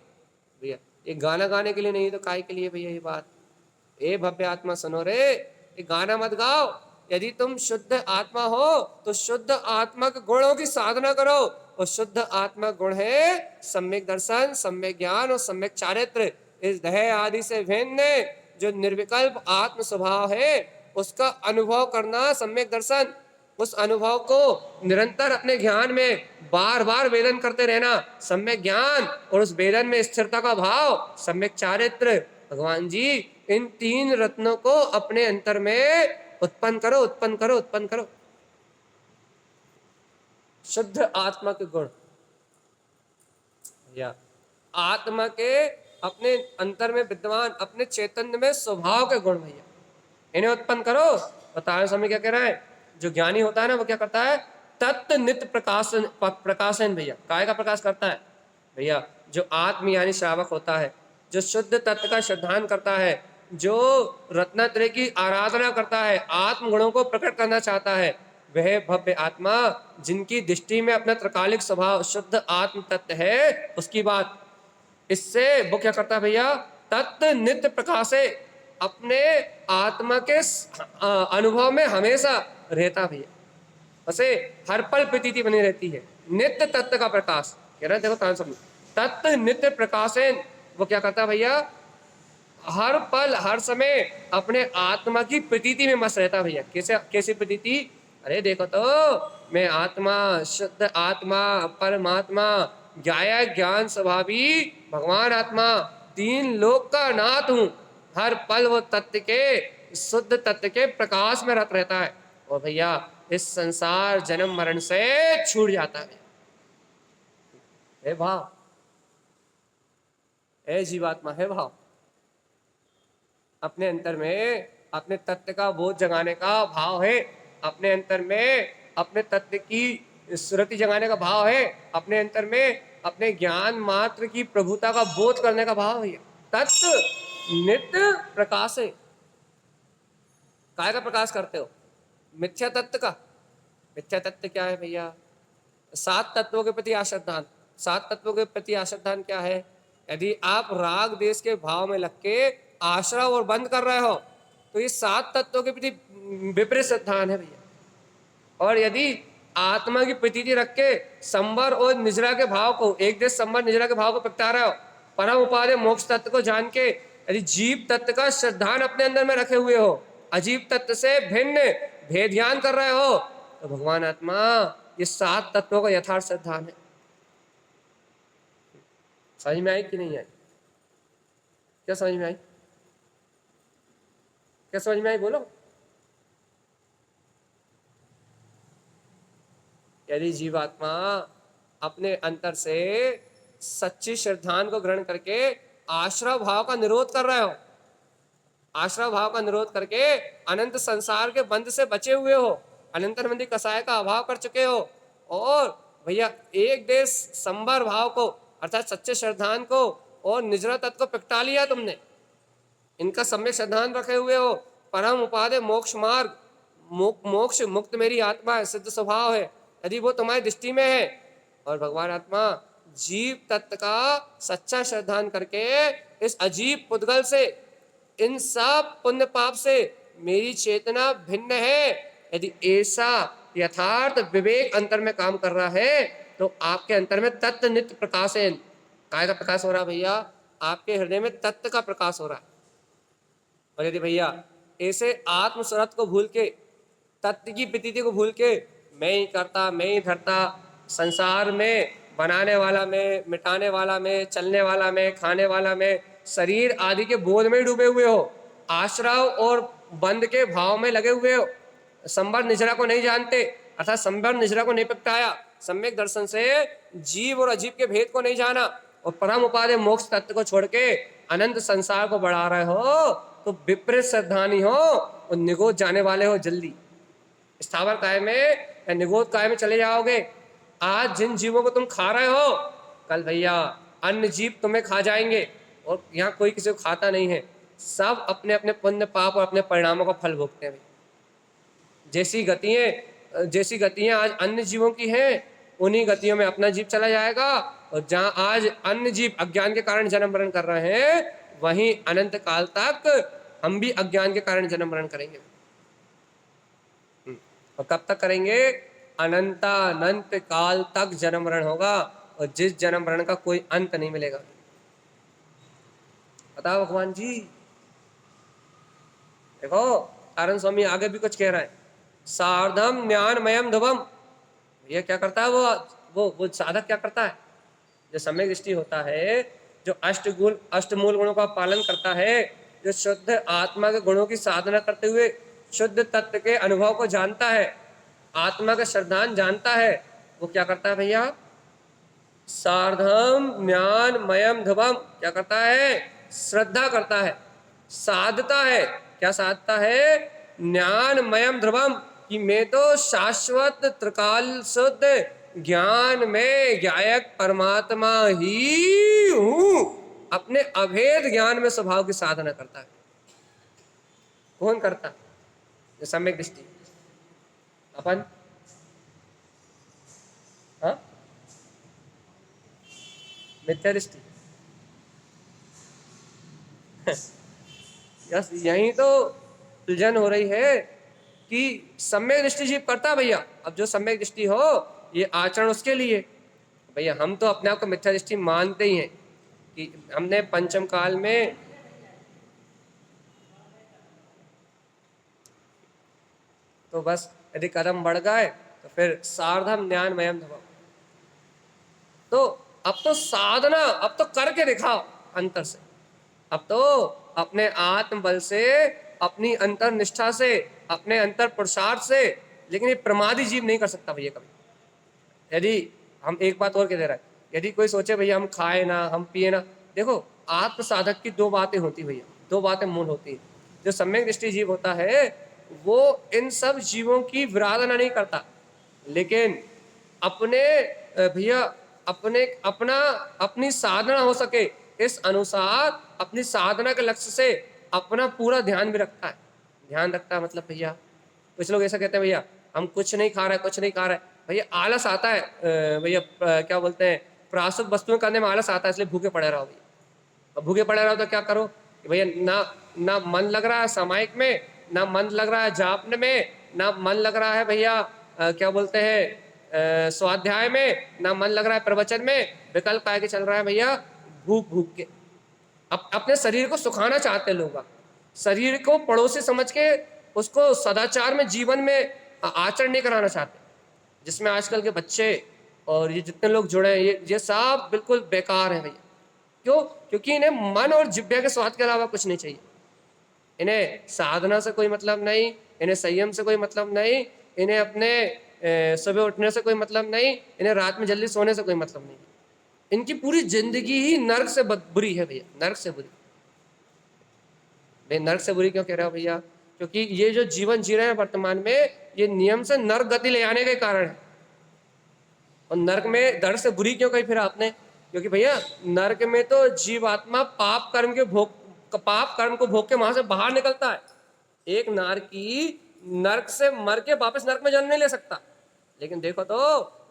भैया, ये गाना गाने के लिए नहीं तो काय के लिए भैया ये बात? ए भव्य आत्मा सुनो रे, ये गाना मत गाओ। यदि तुम शुद्ध आत्मा हो तो शुद्ध आत्मा के गुणों की साधना करो। और शुद्ध आत्मा गुण है सम्यक दर्शन, सम्यक ज्ञान और सम्यक चारित्र। इस देह आदि से भिन्न जो निर्विकल्प आत्म स्वभाव है उसका अनुभव करना सम्यक दर्शन। उस अनुभव को निरंतर अपने ज्ञान में बार बार वेदन करते रहना सम्यक ज्ञान, और उस वेदन में स्थिरता का भाव सम्यक चारित्र। भगवान जी इन तीन रत्नों को अपने अंतर में उत्पन्न करो, उत्पन्न करो, उत्पन्न करो। शुद्ध आत्मा के गुण, या आत्मा के अपने अंतर में विद्यमान अपने चैतन्य में स्वभाव के गुण भैया, इन्हें उत्पन्न करो। बताया समय क्या कह रहा है? जो ज्ञानी होता है ना वो क्या करता है? तत्व नित्य प्रकाशन भैया, काय का प्रकाश करता है भैया? जो आत्म यानी श्रावक होता है, जो शुद्ध तत्व का श्रद्धान करता है, जो रत्नत्रय की आराधना करता है, आत्म गुणों को प्रकट करना चाहता है, वह भव्य आत्मा जिनकी दृष्टि में अपना त्रिकालिक स्वभाव शुद्ध आत्म तत्व है, उसकी बात। इससे वो क्या करता है भैया? तत्व नित्य प्रकाशे, अपने आत्मा के अनुभव में हमेशा रहता भैया, उसे हर पल प्रतीति बनी रहती है। नित्य तत्व का प्रकाश कह रहे हैं, देखो तत्व नित्य प्रकाशन, वो क्या करता है भैया? हर पल हर समय अपने आत्मा की प्रतीति में मस्त रहता भैया। कैसे, कैसी प्रतीति? अरे देखो तो, मैं आत्मा, शुद्ध आत्मा, परमात्मा, ज्ञाया ज्ञान स्वभावी भगवान आत्मा, तीन लोक का नाथ हूं। हर पल वो तत्व के, शुद्ध तत्व के प्रकाश में रत रहता है। और भैया इस संसार जन्म मरण से छूट जाता है। हे भाव, हे जीवात्मा, हे भाव, अपने अंतर में अपने तत्व का बोध जगाने का भाव है, अपने अंतर में अपने तत्व की स्मृति जगाने का भाव है, अपने अंतर में अपने ज्ञान मात्र की प्रभुता का बोध करने का भाव है। तत्व नित्य प्रकाश है। काय का प्रकाश करते हो? मिथ्या तत्व का। मिथ्या तत्व क्या है भैया? सात तत्वों के प्रति आश्रद्धान। सात तत्वों के प्रति आश्रद्धान क्या है? यदि आप राग देश के भाव में लग के आश्रय और बंद कर रहे हो तो ये सात तत्वों के प्रति विपरीत श्रद्धान है भैया। और यदि आत्मा की प्रतीति रख के संवर और निजरा के भाव को, एक देश संवर निजरा के भाव को प्रगटा रहे हो, परम उपादेय मोक्ष तत्व को जान के यदि जीव तत्व का श्रद्धान अपने अंदर में रखे हुए हो, अजीब तत्व से भिन्न भेद ज्ञान कर रहे हो, तो भगवान आत्मा ये सात तत्वों का यथार्थ श्रद्धान है। समझ में आई कि नहीं आई? क्या समझ में आई? क्या क्या समझ में आई बोलो? यदि जीवात्मा अपने अंतर से सच्ची श्रद्धान को ग्रहण करके आश्रव भाव का निरोध कर रहे हो, आश्रव भाव का निरोध करके अनंत संसार के बंध से बचे हुए हो, अनंत मंदी कसाय का अभाव कर चुके हो, और भैया एक देश संबर भाव को अर्थात सच्चे श्रद्धान को और निजरा तत्व को प्रगटा लिया तुमने, इनका सम्यक श्रद्धान रखे हुए हो। परम उपादेय मोक्ष मार्ग, मोक्ष मुक्त मेरी आत्मा है, सिद्ध स्वभाव है, यदि वो तुम्हारी दृष्टि में है, और भगवान आत्मा जीव तत्व का सच्चा श्रद्धान करके इस अजीब पुद्गल से, इन सब पुण्य पाप से मेरी चेतना भिन्न है, यदि ऐसा यथार्थ विवेक अंतर में काम कर रहा है तो आपके अंतर में तत्व नित्य प्रकाश है। काय का प्रकाश हो रहा है भैया? आपके हृदय में तत्व का प्रकाश हो रहा है। और यदि भैया ऐसे आत्म स्वरत को भूल के, तत्व की प्रतीति को भूल के, मैं ही करता, मैं ही धरता, संसार में बनाने वाला मैं, मिटाने वाला मैं, चलने वाला मैं, खाने वाला मैं, शरीर आदि के बोध में डूबे हुए हो, आश्रव और बंध के भाव में लगे हुए हो, संबर निजरा को नहीं जानते, अर्थात संबर निजरा को नहीं प्रगटाया, सम्यक दर्शन से जीव और अजीव के भेद को नहीं जाना, और परम उपादेय मोक्ष तत्व को छोड़ के अनंत संसार को बढ़ा रहे हो, तो विपरीत श्रद्धानी हो और निगोद जाने वाले हो। जल्दी स्थावर काय में या निगोद काय में चले जाओगे। आज जिन जीवों को तुम खा रहे हो, कल भैया अन्य जीव तुम्हें खा जाएंगे, और यहाँ कोई किसी को खाता नहीं है, सब अपने अपने पुण्य पाप और अपने परिणामों का फल भोगते हैं। जैसी गतियां आज अन्य जीवों की हैं, उन्हीं गतियों में अपना जीव चला जाएगा, और जहां आज अन्य जीव अज्ञान के कारण जन्म मरण कर रहे हैं, वहीं अनंत काल तक हम भी अज्ञान के कारण जन्म मरण करेंगे। और कब तक करेंगे? अनंत काल तक जन्म मरण होगा, और जिस जन्म मरण का कोई अंत नहीं मिलेगा। बताओ भगवान जी। देखो आनंद स्वामी आगे भी कुछ कह रहा है, सार्धम ज्ञानमयम ध्रुवम। ये क्या करता है? वो साधक क्या करता है? जो सम्यक दृष्टि होता है, जो अष्टमूल गुणों का पालन करता है, जो शुद्ध आत्मा के गुणों की साधना करते हुए शुद्ध तत्व के अनुभव को जानता है, आत्मा का श्रद्धान जानता है, वो क्या करता है भैया? सार्धम ज्ञानमयम ध्रुवम। क्या करता है? श्रद्धा करता है, साधता है। क्या साधता है? ज्ञानमयम ध्रुवम, कि मैं तो शाश्वत त्रिकाल शुद्ध ज्ञान में ज्ञायक परमात्मा ही हूं। अपने अभेद ज्ञान में स्वभाव की साधना करता है। कौन करता? जो सम्यक दृष्टि। अपन हाँ, मिथ्या दृष्टि। यस, यही तो उलझन हो रही है कि सम्यक दृष्टि जीव करता भैया। अब जो सम्यक दृष्टि हो, ये आचरण उसके लिए भैया। हम तो अपने आप को मिथ्या दृष्टि मानते ही हैं कि हमने पंचम काल में तो बस यदि कदम बढ़ गए तो फिर सार्धम ज्ञानमयम ध्रुवम। तो अब तो साधना, अब तो करके दिखाओ अंतर से। अब तो अपने आत्म बल से, अपनी अंतर निष्ठा से, अपने अंतर पुरुषार्थ से। लेकिन ये प्रमादी जीव नहीं कर सकता भैया कभी। यदि हम एक बात और कह दे रहा है, यदि कोई सोचे भैया हम खाए ना, हम पिए ना, देखो आत्म साधक की दो बातें होती भैया, दो बातें मूल होती हैं। जो सम्यक दृष्टि जीव होता है वो इन सब जीवों की विराधना नहीं करता, लेकिन अपने भैया अपनी साधना हो सके इस अनुसार अपनी साधना के लक्ष्य से अपना पूरा ध्यान भी रखता है। ध्यान रखता है मतलब भैया, कुछ लोग ऐसा कहते हैं भैया हम कुछ नहीं खा रहे, कुछ नहीं खा रहे। भैया आलस आता है, भैया क्या बोलते हैं, प्रासुक वस्तुएं करने में आलस आता है, इसलिए भूखे पड़े रहो भैया। अब भूखे पड़े रहो तो क्या करो कि भैया ना मन लग रहा है सामायिक में, ना मन लग रहा है जापने में, ना मन लग रहा है भैया क्या बोलते हैं स्वाध्याय में, ना मन लग रहा है प्रवचन में। विकल्प काय के चल रहा है भैया? भूख के। अपने शरीर को सुखाना चाहते लोग, शरीर को पड़ोसी समझ के उसको सदाचार में, जीवन में आचरण नहीं कराना चाहते। जिसमें आजकल के बच्चे और ये जितने लोग जुड़े हैं, ये सब बिल्कुल बेकार है भैया। क्यों? क्योंकि इन्हें मन और जिब्बे के स्वाद के अलावा कुछ नहीं चाहिए। इन्हें साधना से कोई मतलब नहीं, इन्हें संयम से कोई मतलब नहीं, इन्हें अपने सुबह उठने से कोई मतलब नहीं, इन्हें रात में जल्दी सोने से कोई मतलब नहीं। इनकी पूरी जिंदगी ही नर्क से बुरी है भैया, नर्क से बुरी। भाई नर्क से बुरी क्यों कह रहे हो भैया? क्योंकि ये जो जीवन जी रहे हैं वर्तमान में, ये नियम से नर्क गति ले आने के कारण है। और नर्क में नर्क से बुरी क्यों कही फिर आपने? क्योंकि भैया नर्क में तो जीवात्मा पाप कर्म को भोग के वहां से बाहर निकलता है। एक नारकी नर्क से मर के वापस नर्क में जन्म नहीं ले सकता। लेकिन देखो तो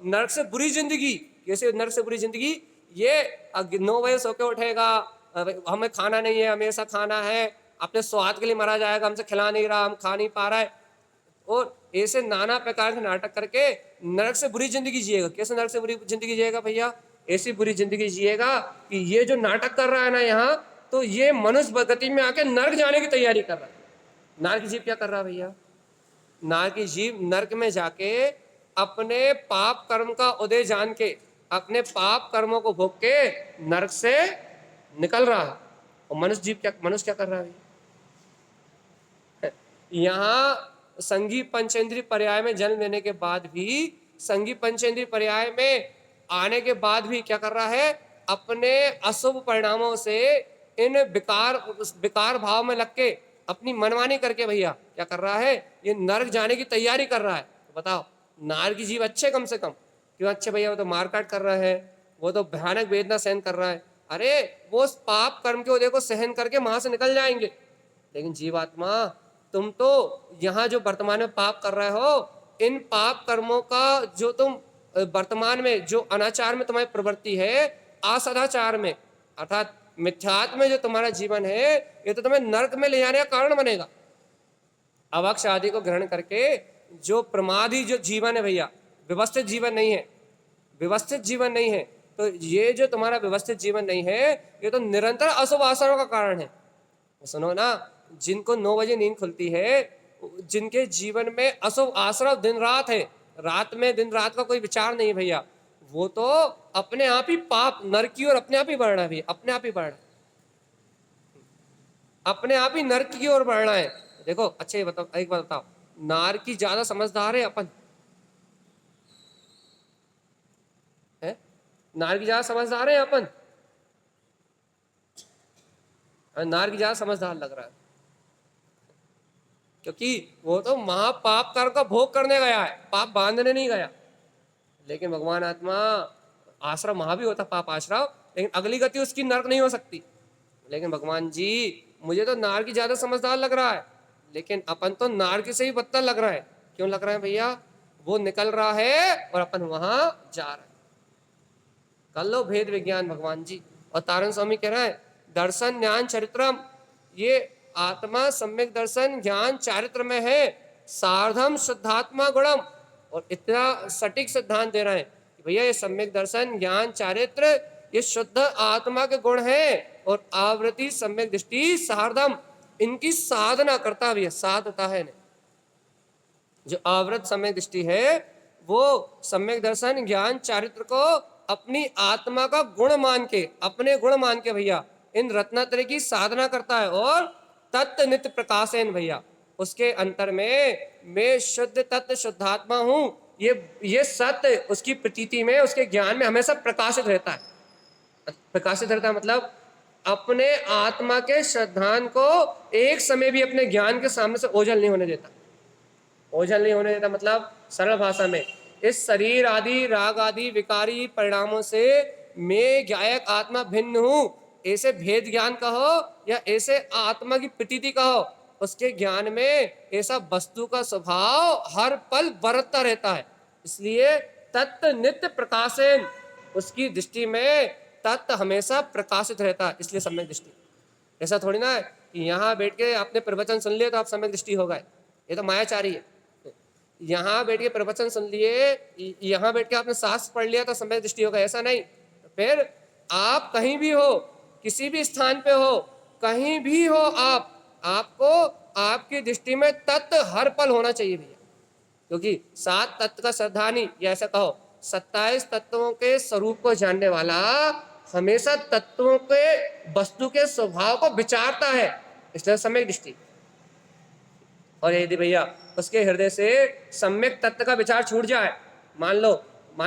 नर्क से बुरी जिंदगी, कैसे नर्क से बुरी जिंदगी? ये 9 बजे सो के उठेगा, हमें खाना नहीं है, हमेशा खाना है, अपने स्वाद के लिए मरा जाएगा, हमसे खिला नहीं रहा, हम खा नहीं पा रहा है, और ऐसे नाना प्रकार के नाटक करके नरक से बुरी जिंदगी जिएगा। कैसे नरक से बुरी जिंदगी जिएगा भैया? ऐसी बुरी जिंदगी जिएगा कि ये जो नाटक कर रहा है ना यहाँ, तो ये मनुष्य गति में आके नरक जाने की तैयारी कर रहा है। नारक जीव क्या कर रहा है भैया? नारक जीव नरक में जाके अपने पाप कर्म का उदय जान के, अपने पाप कर्मों को भोग के नरक से निकल रहा है। और मनुष्य क्या कर रहा है? यहाँ संगी पंचेंद्रीय पर्याय में जन्म लेने के बाद भी, संगी पंचेंद्रीय पर्याय में आने के बाद भी क्या कर रहा है? अपने अशुभ परिणामों से इन विकार भाव में लग के अपनी मनमानी करके भैया क्या कर रहा है? ये नरक जाने की तैयारी कर रहा है। तो बताओ, नारकी जीव अच्छे कम से कम क्यों अच्छे भैया? वो तो मारकाट कर रहा है, वो तो भयानक वेदना सहन कर रहा है। अरे वो पाप कर्म के उदय को सहन करके वहां से निकल जाएंगे। लेकिन जीवात्मा, तुम तो यहाँ जो वर्तमान में पाप कर रहे हो, इन पाप कर्मों का जो तुम वर्तमान में जो अनाचार में तुम्हारी प्रवृत्ति है, असदाचार में अर्थात मिथ्यात्व में जो तुम्हारा जीवन है, ये तो तुम्हें नरक में ले जाने का कारण बनेगा। अवक्ष आदि को ग्रहण करके जो प्रमादी जो जीवन है भैया, व्यवस्थित जीवन नहीं है, व्यवस्थित जीवन नहीं है। तो ये जो तुम्हारा व्यवस्थित जीवन नहीं है, ये तो निरंतर अशुभ आचरणों का कारण है। सुनो ना, जिनको 9 बजे नींद खुलती है, जिनके जीवन में अशुभ आश्रव दिन रात है, रात में दिन रात का कोई विचार नहीं भैया, वो तो अपने आप ही पाप नरक की ओर अपने आप ही बढ़ना भी, अपने आप ही बढ़ना, अपने आप ही नरक की ओर बढ़ना है। देखो अच्छा, ये बताओ, एक बात बताओ, नारकी ज्यादा समझदार है अपन है? नारकी ज्यादा समझदार है अपन? नारकी ज्यादा समझदार लग रहा है, क्योंकि वो तो महापाप कर्म का भोग करने गया है, पाप बांधने नहीं गया। लेकिन भगवान आत्मा, आश्रम वहां भी होता पाप आश्रम, लेकिन अगली गति उसकी नरक नहीं हो सकती। लेकिन भगवान जी, मुझे तो नार की ज्यादा समझदार लग रहा है, लेकिन अपन तो नार की से ही बदतर लग रहा है। क्यों लग रहा है भैया? वो निकल रहा है और अपन वहां जा रहे हैं। कर लो भेद विज्ञान भगवान जी। और तारण स्वामी कह रहा है, दर्शन ज्ञान चरित्रम, ये आत्मा सम्यक दर्शन ज्ञान चारित्र में है, सार्धम शुद्धात्मा गुणम। और इतना सटीक सिद्धांत दे रहे हैं कि भैया ये सम्यक दर्शन ज्ञान चारित्र ये शुद्ध आत्मा के गुण है, और आवृत्ति सम्यक दृष्टि सार्धम, इनकी साधना करता भी है, साधता है। जो आवृत सम्यक दृष्टि है, वो सम्यक दर्शन ज्ञान चारित्र को अपनी आत्मा का गुण मान के, अपने गुण मान के भैया इन रत्नात्रय की साधना करता है। और तत्व नित्य प्रकाशन भैया, उसके अंतर में मैं शुद्ध तत्व शुद्धात्मा हूं, ये सत्य उसकी प्रतीति में, उसके ज्ञान में हमेशा प्रकाशित रहता है। प्रकाशित रहता है मतलब अपने आत्मा के श्रद्धान को एक समय भी अपने ज्ञान के सामने से ओझल नहीं होने देता। ओझल नहीं होने देता मतलब सरल भाषा में, इस शरीर आदि राग आदि विकारी परिणामों से मैं ज्ञायक आत्मा भिन्न हूं, ऐसे भेद ज्ञान कहो या ऐसे आत्मा की प्रतीति कहो, उसके ज्ञान में ऐसा वस्तु का स्वभाव हर पल बरतता रहता है। इसलिए तत्व नित्य प्रकाशन, उसकी दृष्टि में तत्व हमेशा प्रकाशित रहता है, इसलिए सम्यक दृष्टि। ऐसा थोड़ी ना है कि यहाँ बैठ के आपने प्रवचन सुन लिया तो आप सम्यक दृष्टि हो गए, ये तो मायाचारी है। यहाँ बैठ के प्रवचन सुन लिए, यहाँ बैठ के आपने शास्त्र पढ़ लिया तो सम्यक दृष्टि होगा, ऐसा नहीं। फिर आप कहीं भी हो, किसी भी स्थान पे हो, कहीं भी हो, आपको आपकी दृष्टि में तत्व हर पल होना चाहिए भैया। क्योंकि 7 तत्व का श्रद्धानी, या ऐसा कहो 27 तत्वों के स्वरूप को जानने वाला हमेशा तत्वों के वस्तु के स्वभाव को विचारता है, इसलिए सम्यक दृष्टि। और यदि भैया उसके हृदय से सम्यक तत्व का विचार छूट जाए, मान लो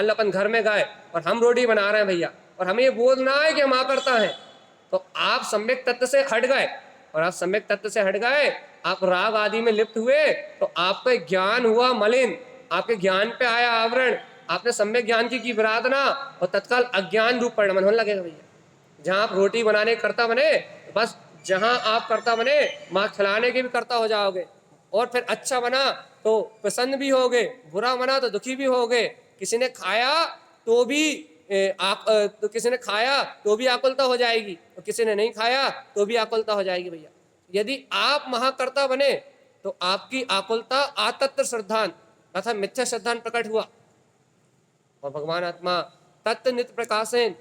अपन घर में गए और हम रोटी बना रहे हैं भैया, और हमें ये बोलना है कि हम आकर्ता हैं, तो आप सम्यक तत्व से हट गए, और आप सम्यक तत्व से हट गए, आप राग आदि में लिप्त हुए, तो आपका ज्ञान हुआ मलिन, आपके ज्ञान पे आया आवरण, आपने सम्यक ज्ञान की विराधना, और तत्काल अज्ञान रूप परिणमन होने लगेगा भैया। जहां आप रोटी बनाने के कर्ता बने, बस जहां आप कर्ता बने मां खिलाने के भी कर्ता हो जाओगे, और फिर अच्छा बना तो प्रसन्न भी होगे, बुरा बना तो दुखी भी होगे, किसी ने खाया तो भी तो किसी ने खाया तो भी आकुलता हो जाएगी, और किसी ने नहीं खाया तो भी आकुलता हो जाएगी भैया। यदि आप महाकर्ता बने तो आपकी आकुलता आतत्र श्रद्धान अर्थात मिथ्या श्रद्धान प्रकट हुआ, और भगवान आत्मा तत्व नित्य प्रकाशन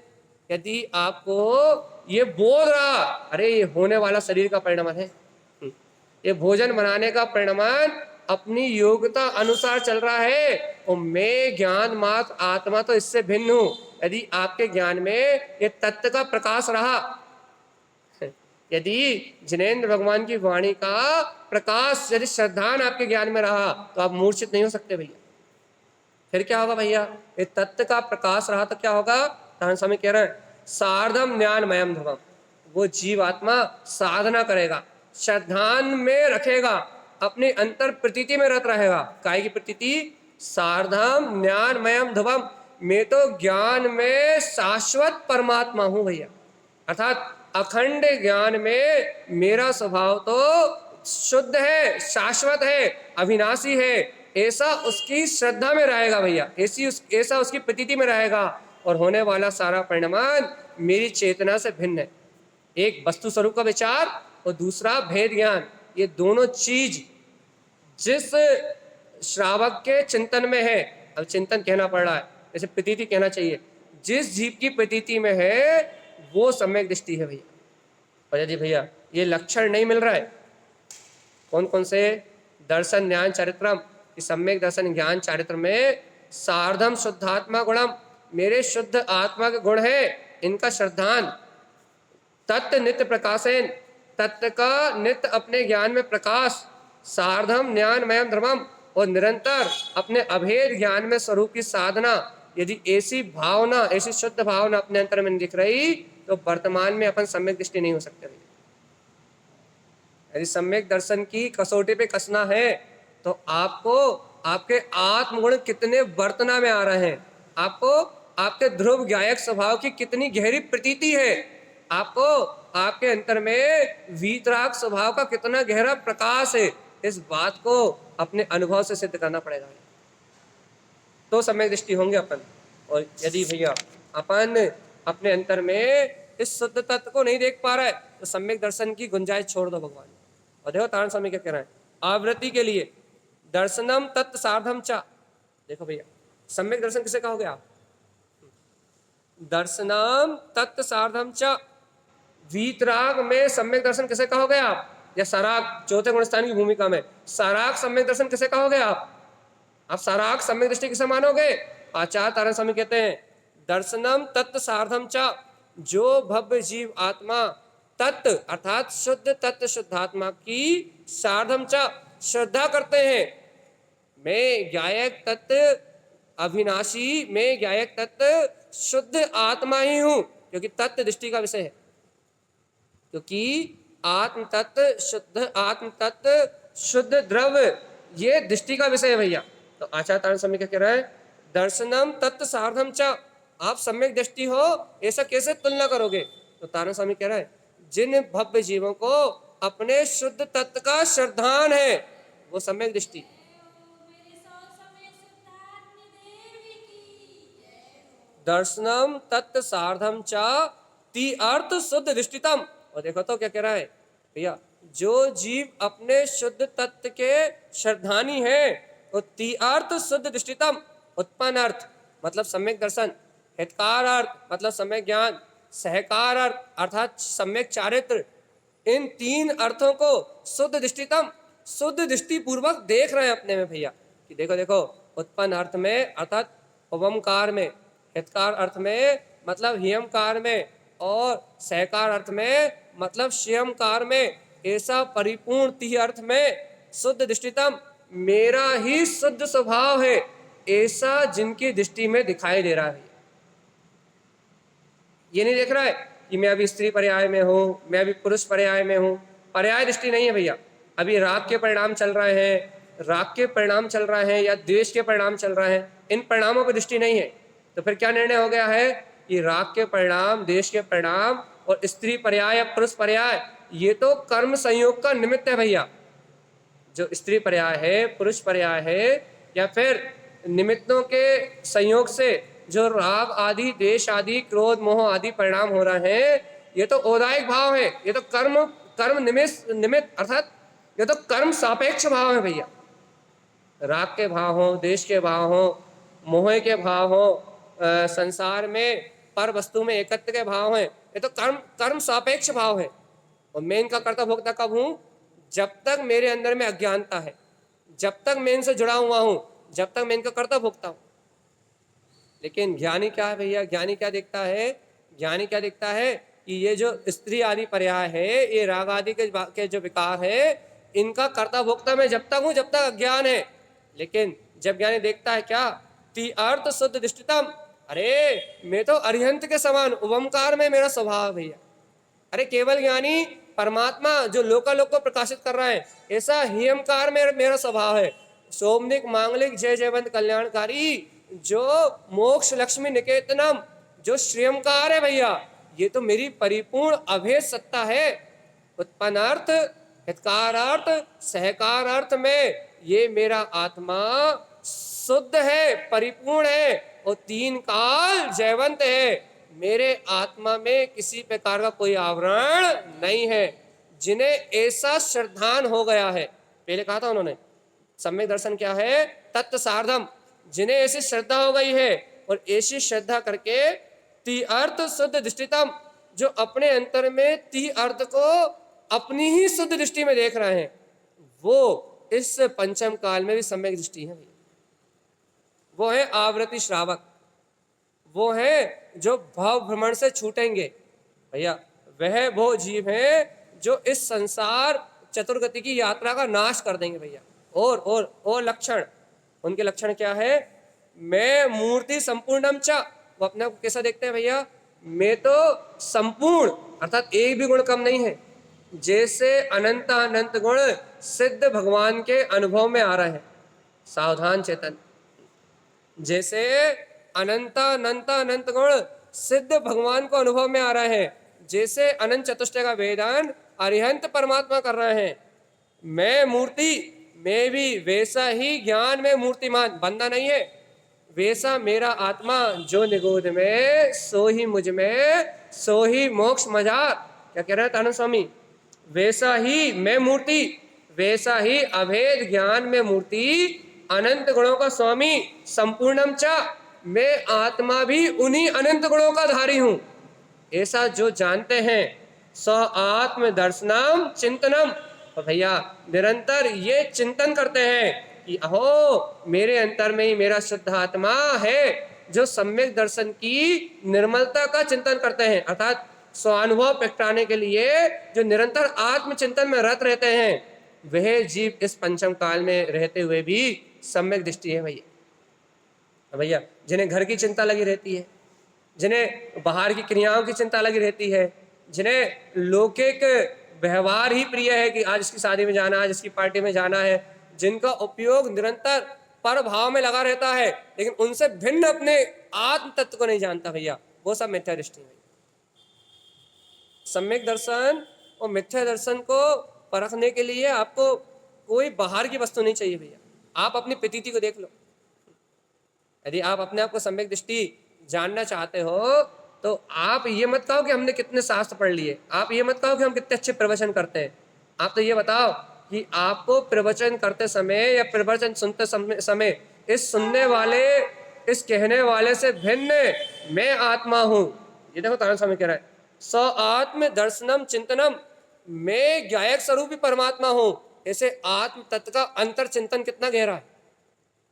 यदि आपको ये बोल रहा, अरे ये होने वाला शरीर का परिणाम है, ये भोजन बनाने का परिणाम अपनी योग्यता अनुसार चल रहा है, और मैं ज्ञान मात्र आत्मा तो इससे भिन्न हूं। यदि आपके ज्ञान में ये तत्व का प्रकाश रहा, यदि जिनेन्द्र भगवान की वाणी का प्रकाश यदि श्रद्धान आपके ज्ञान में रहा, तो आप मूर्छित नहीं हो सकते भैया। फिर क्या होगा भैया, ये तत्व का प्रकाश रहा तो क्या होगा, तारण स्वामी कह रहे हैं सार्धम ज्ञानमयम ध्रुवम, वो जीव आत्मा साधना करेगा, श्रद्धान में रखेगा, अपने अंतर प्रतीति में रत रहेगा। काय की प्रतीति, सार्धम ज्ञानमयम ध्रुवम, मैं तो ज्ञान में शाश्वत परमात्मा हूं भैया, अर्थात अखंड ज्ञान में मेरा स्वभाव तो शुद्ध है, शाश्वत है, अविनाशी है, ऐसा उसकी श्रद्धा में रहेगा भैया, ऐसा उसकी प्रतीति में रहेगा, और होने वाला सारा परिणाम मेरी चेतना से भिन्न है। एक वस्तु स्वरूप का विचार और दूसरा भेद ज्ञान, ये दोनों चीज जिस श्रावक के चिंतन में है, अब चिंतन कहना पड़ रहा है, जैसे प्रतीति कहना चाहिए, जिस जीव की प्रतीति में है वो सम्यक दृष्टि है भैया। और यदि भैया ये लक्षण नहीं मिल रहा है, कौन कौन से, दर्शन ज्ञान चरित्रम, सम्यक दर्शन ज्ञान चारित्र में सार्धम शुद्धात्मा गुणम, मेरे शुद्ध आत्मा के गुण है, इनका श्रद्धान, तत्व नित्य प्रकाशन, तत्व का नित्य अपने ज्ञान में प्रकाश, सार्धम ज्ञानमयम धर्मम, और निरंतर अपने अभेद ज्ञान में स्वरूप की साधना। यदि ऐसी भावना, ऐसी शुद्ध भावना अपने अंतर में दिख रही, तो वर्तमान में अपन सम्यक दृष्टि नहीं हो सकते। यदि सम्यक दर्शन की कसौटी पे कसना है तो आपको आपके आत्मगुण कितने वर्तना में आ रहे हैं, आपको आपके ध्रुव गायक स्वभाव की कितनी गहरी प्रतीति है, आपको आपके अंतर में वीतराग स्वभाव का कितना गहरा प्रकाश है, इस बात को अपने अनुभव से सिद्ध करना पड़ेगा, तो सम्यक दृष्टि होंगे अपन। और यदि भैया अपन अपने अंतर में इस शुद्ध तत्व को नहीं देख पा रहा है, तो सम्यक दर्शन की गुंजाइश छोड़ दो भगवान। और देखो तारण स्वामी क्या कह रहे हैं, आवृत्ति के लिए दर्शनम तत्व सार्धम चा, देखो भैया सम्यक दर्शन किसे कहोगे आप, दर्शनम तत्व सार्धम चा, वीतराग में सम्यक दर्शन किसे कहोगे आप, या सराग चौथे गुणस्थान की भूमिका में सराग सम्यक दर्शन किसे कहोगे आप सराग सम्यक दृष्टि किसे मानोगे। आचार्य तारण स्वामी कहते हैं दर्शनम तत्व सार्धम चा, जो भव्य जीव आत्मा तत्व अर्थात शुद्ध तत्व शुद्धात्मा की सार्धम चा श्रद्धा करते हैं, मैं ज्ञायक तत्व अविनाशी, मैं ज्ञायक तत्व शुद्ध आत्मा ही हूं, क्योंकि तत्व दृष्टि का विषय है, क्योंकि आत्म तत्व शुद्ध द्रव्य ये दृष्टि का विषय है भैया। तो आचार्य तारण स्वामी क्या कह रहा है, दर्शनम तत्व सार्धम चा, आप सम्यक दृष्टि हो ऐसा कैसे तुलना करोगे। तो तारण स्वामी कह रहा है जिन भव्य जीवों को अपने शुद्ध तत्व का श्रद्धान है वो सम्यक दृष्टि। दर्शनम तत्व सार्धम चा ती अर्थ शुद्ध दृष्टितम। और देखो तो क्या कह रहा है भैया, जो जीव अपने शुद्ध तत्व के श्रद्धानी है वो ती अर्थ शुद्ध दृष्टितम, उत्पन्न अर्थ मतलब सम्यक दर्शन, हितकार अर्थ मतलब सम्यक ज्ञान, सहकार अर्थ अर्थात सम्यक चारित्र, इन तीन अर्थों को शुद्ध दृष्टितम शुद्ध दृष्टि पूर्वक देख रहे हैं अपने में भैया। कि देखो देखो उत्पन्न अर्थ में अर्थात उपमकार में, हितकार अर्थ में मतलब हियमकार में, और सहकार अर्थ में मतलब श्यमकार में, ऐसा परिपूर्ण ती अर्थ में शुद्ध दृष्टितम, मेरा ही शुद्ध स्वभाव है, ऐसा जिनकी दृष्टि में दिखाई दे रहा है। ये नहीं देख रहा है कि मैं अभी स्त्री पर्याय में हूँ, मैं अभी पुरुष पर्याय में हूँ। पर्याय दृष्टि नहीं है भैया। अभी राग के परिणाम चल रहे हैं, राग के परिणाम चल रहे हैं या द्वेष के परिणाम चल रहे हैं, इन परिणामों पर दृष्टि नहीं है। तो फिर क्या निर्णय हो गया है कि राग के परिणाम, द्वेष के परिणाम और स्त्री पर्याय या पुरुष पर्याय, ये तो कर्म संयोग का निमित्त है भैया। जो स्त्री पर्याय है, पुरुष पर्याय है, या फिर निमित्तों के संयोग से जो राग आदि, देश आदि, क्रोध, मोह आदि परिणाम हो रहे हैं, ये तो औदायिक भाव है, ये तो कर्म निमित्त अर्थात ये तो कर्म सापेक्ष भाव है भैया। राग के भाव हो, देश के भाव हो, मोह के भाव हो, संसार में पर वस्तु में एकत्व के भाव है, ये तो कर्म सापेक्ष भाव है। और मैं इनका कर्ता भोक्ता कब हूं? जब तक मेरे अंदर में अज्ञानता है, जब तक मैं इनसे जुड़ा हुआ हूं, जब तक मैं इनका कर्ता भोक्ता हूं। लेकिन ज्ञानी क्या है भैया? ज्ञानी क्या देखता है? ज्ञानी क्या देखता है कि ये जो स्त्री आदि पर्याय है, ये राग आदि के जो विकार है, इनका कर्ता भोक्ता में जब तक हूं जब तक अज्ञान है। लेकिन जब ज्ञानी देखता है क्या, ती अर्थ शुद्ध दृष्टितम, अरे मैं तो अरिहंत के समान उवमकार में मेरा स्वभाव भैया। अरे केवल ज्ञानी परमात्मा जो लोकालोक को प्रकाशित कर रहा है, ऐसा हियमकार में मेरा स्वभाव है। सोमनिक मांगलिक जय जयवंत कल्याणकारी, जो मोक्ष लक्ष्मी निकेतनम, जो श्रेयमकार है भैया, ये तो मेरी परिपूर्ण अभेद सत्ता है। उत्पन्नार्थ, हितकारार्थ, सहकारार्थ में ये मेरा आत्मा शुद्ध है, परिपूर्ण है और तीन काल जयवंत है। मेरे आत्मा में किसी प्रकार का कोई आवरण नहीं है। जिन्हें ऐसा श्रद्धान हो गया है, पहले कहा था उन्होंने सम्यक दर्शन क्या है, तत्व सार्धम, जिन्हें ऐसी श्रद्धा हो गई है और ऐसी श्रद्धा करके ती अर्थ शुद्ध दृष्टितम, जो अपने अंतर में ती अर्थ को अपनी ही शुद्ध दृष्टि में देख रहे हैं, वो इस पंचम काल में भी सम्यक दृष्टि है। वो है आवृत्ति श्रावक, वो है जो भाव भ्रमण से छूटेंगे भैया। वह वो जीव है जो इस संसार चतुर्गति की यात्रा का नाश कर देंगे भैया। और लक्षण, उनके लक्षण क्या है? मैं मूर्ति संपूर्णम च, वो अपने आप को कैसा देखते हैं भैया? मैं तो संपूर्ण अर्थात एक भी गुण कम नहीं है। जैसे अनंत अनंत गुण सिद्ध भगवान के अनुभव में आ रहे हैं, सावधान चेतन, जैसे अनंत अनंत अनंत गुण सिद्ध भगवान को अनुभव में आ रहे हैं, जैसे अनंत चतुष्टय का वेदांत अरिहंत परमात्मा कर रहे हैं। मैं मूर्ति, मैं भी वैसा ही ज्ञान में मूर्तिमान, बंदा नहीं है। वैसा मेरा आत्मा जो निगोद में, सो ही मुझ में, सो ही मोक्ष मजार। क्या कह रहे हैं आनंद स्वामी? वैसा ही मैं मूर्ति, वैसा ही अभेद ज्ञान में मूर्ति, अनंत गुणों का स्वामी, संपूर्णम चा, मैं आत्मा भी उन्हीं अनंत गुणों का धारी हूं। ऐसा जो जानते हैं, स आत्म दर्शनम चिंतनम, तो भैया निरंतर ये चिंतन करते हैं कि अहो मेरे अंतर में ही मेरा शुद्ध आत्मा है, जो सम्यक दर्शन की निर्मलता का चिंतन करते हैं, अर्थात स्वानुभव प्रगटाने के लिए जो निरंतर आत्मचिंतन में रत रहते हैं, वह जीव इस पंचम काल में रहते हुए भी सम्यक दृष्टि है भैया। जिन्हें घर की चिंता लगी रहती है, जिन्हें बाहर की क्रियाओं की चिंता लगी रहती है, जिन्हें लौकिक व्यवहार ही प्रिय है कि आज इसकी शादी में जाना, आज इसकी पार्टी में जाना है, जिनका उपयोग निरंतर पर भाव में लगा रहता है, लेकिन उनसे भिन्न अपने आत्म तत्व को नहीं जानता भैया, वो सब मिथ्या दृष्टि है। सम्यक दर्शन और मिथ्या दर्शन को परखने के लिए आपको कोई बाहर की वस्तु नहीं चाहिए भैया। आप अपनी प्रतीति को देख लो। यदि आप अपने आप को सम्यक दृष्टि जानना चाहते हो तो आप ये मत कहो कि हमने कितने शास्त्र पढ़ लिए, आप ये मत कहो कि हम कितने अच्छे प्रवचन करते हैं। आप तो ये बताओ कि आपको प्रवचन करते समय या प्रवचन सुनते समय इस सुनने वाले, इस कहने वाले से भिन्न मैं आत्मा हूं। ये देखो तारण स्वामी कह रहा है, स आत्म दर्शनम चिंतनम, मैं ज्ञायक स्वरूपी परमात्मा हूं। ऐसे आत्म तत्व का अंतर चिंतन कितना गहरा है,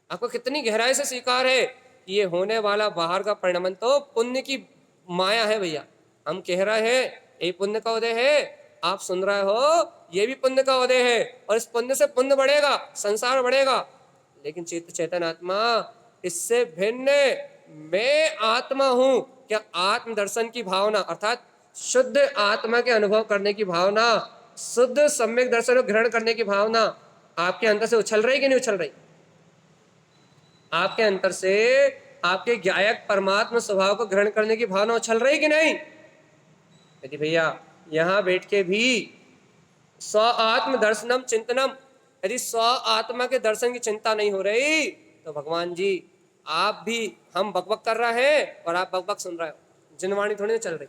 आपको कितनी गहराई से स्वीकार है कि ये होने वाला बाहर का परिणाम तो पुण्य की माया है भैया। हम कह रहे हैं ये पुण्य का उदय है, आप सुन रहे हो, ये भी पुण्य का उदय है और इस पुण्य से पुण्य बढ़ेगा, संसार बढ़ेगा। लेकिन चेतन आत्मा इससे भिन्न, मैं आत्मा हूं, क्या आत्म दर्शन की भावना अर्थात शुद्ध आत्मा के अनुभव करने की भावना, शुद्ध सम्यक दर्शन को ग्रहण करने की भावना आपके अंतर से उछल रही कि नहीं उछल रही? आपके अंतर से आपके ज्ञायक परमात्मा स्वभाव को ग्रहण करने की भावना उछल रही कि नहीं? यदि भैया यहां बैठ के भी स्व आत्म दर्शनम चिंतनम, यदि स्व आत्मा के दर्शन की चिंता नहीं हो रही तो भगवान जी आप भी, हम बकबक कर रहे हैं और आप बकबक सुन रहे हो, जिनवाणी थोड़ी ना चल रही।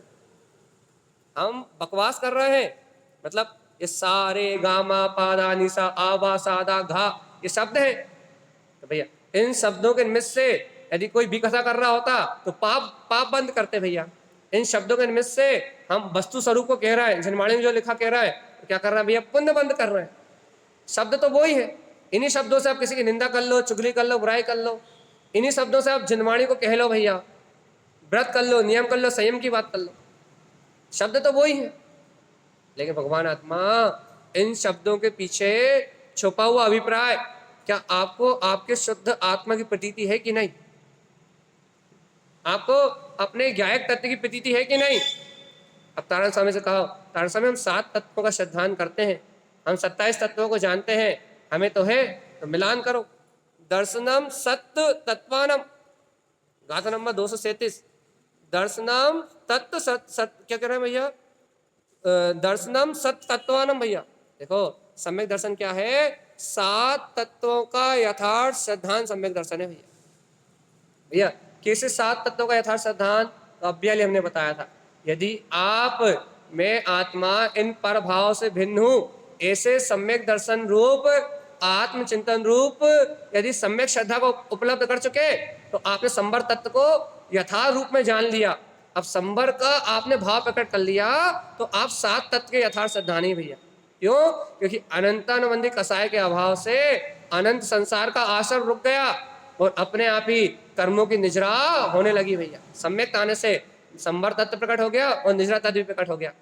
हम बकवास कर रहे हैं, मतलब ये सारे गामा पादा निसा आबा सादा घा ये शब्द हैं, तो भैया इन शब्दों के निमित्त से यदि कोई भी कथा कर रहा होता तो पाप पाप बंद करते भैया। इन शब्दों के निमित्त से हम वस्तु स्वरूप को कह रहा है, जिनवाणी में जो लिखा कह रहा है, तो क्या कर रहा है भैया? पुण्य बंद कर रहे हैं। शब्द तो वो ही है, इन्हीं शब्दों से आप किसी की निंदा कर लो, चुगली कर लो, बुराई कर लो, इन्हीं शब्दों से आप जिनवाणी को कह लो भैया, व्रत कर लो, नियम कर लो, संयम की बात कर लो, शब्द तो वो ही है। लेकिन भगवान आत्मा इन शब्दों के पीछे छुपा हुआ अभिप्राय, क्या आपको आपके शुद्ध आत्मा की प्रतीति है कि नहीं? आपको अपने ज्ञायक तत्व की प्रतीति है कि नहीं? अब तारण स्वामी से कहो, तारण स्वामी हम 7 तत्वों का श्रद्धान करते हैं, हम 27 तत्वों को जानते हैं, हमें तो है, तो मिलान करो। दर्शनम सत्य तत्वानम, गाथा नंबर 237, दर्शनम तत्व सत्य क्या कह रहे हैं भैया? दर्शनम सत्य तत्वानम भैया। देखो सम्यक दर्शन क्या है? 7 तत्वों का यथार्थ श्रद्धान सम्यक दर्शन है भैया। भैया कैसे 7 तत्वों का यथार्थ श्रद्धान? तो अभ्याली हमने बताया था, यदि आप मैं आत्मा इन पर भाव से भिन्न हूं, ऐसे सम्यक दर्शन रूप आत्मचिंतन रूप यदि सम्यक श्रद्धा को उपलब्ध कर चुके तो आपने संवर तत्व को यथार्थ रूप में जान लिया। अब संवर का आपने भाव प्रकट कर लिया तो आप 7 तत्व के यथार्थ श्रद्धा नहीं भैया। क्यों? क्योंकि अनंतानुबंधी कसाय के अभाव से अनंत संसार का आश्रम रुक गया और अपने आप ही कर्मों की निजरा होने लगी भैया। सम्यक आने से संवर तत्व प्रकट हो गया और निजरा तत्व भी प्रकट हो गया।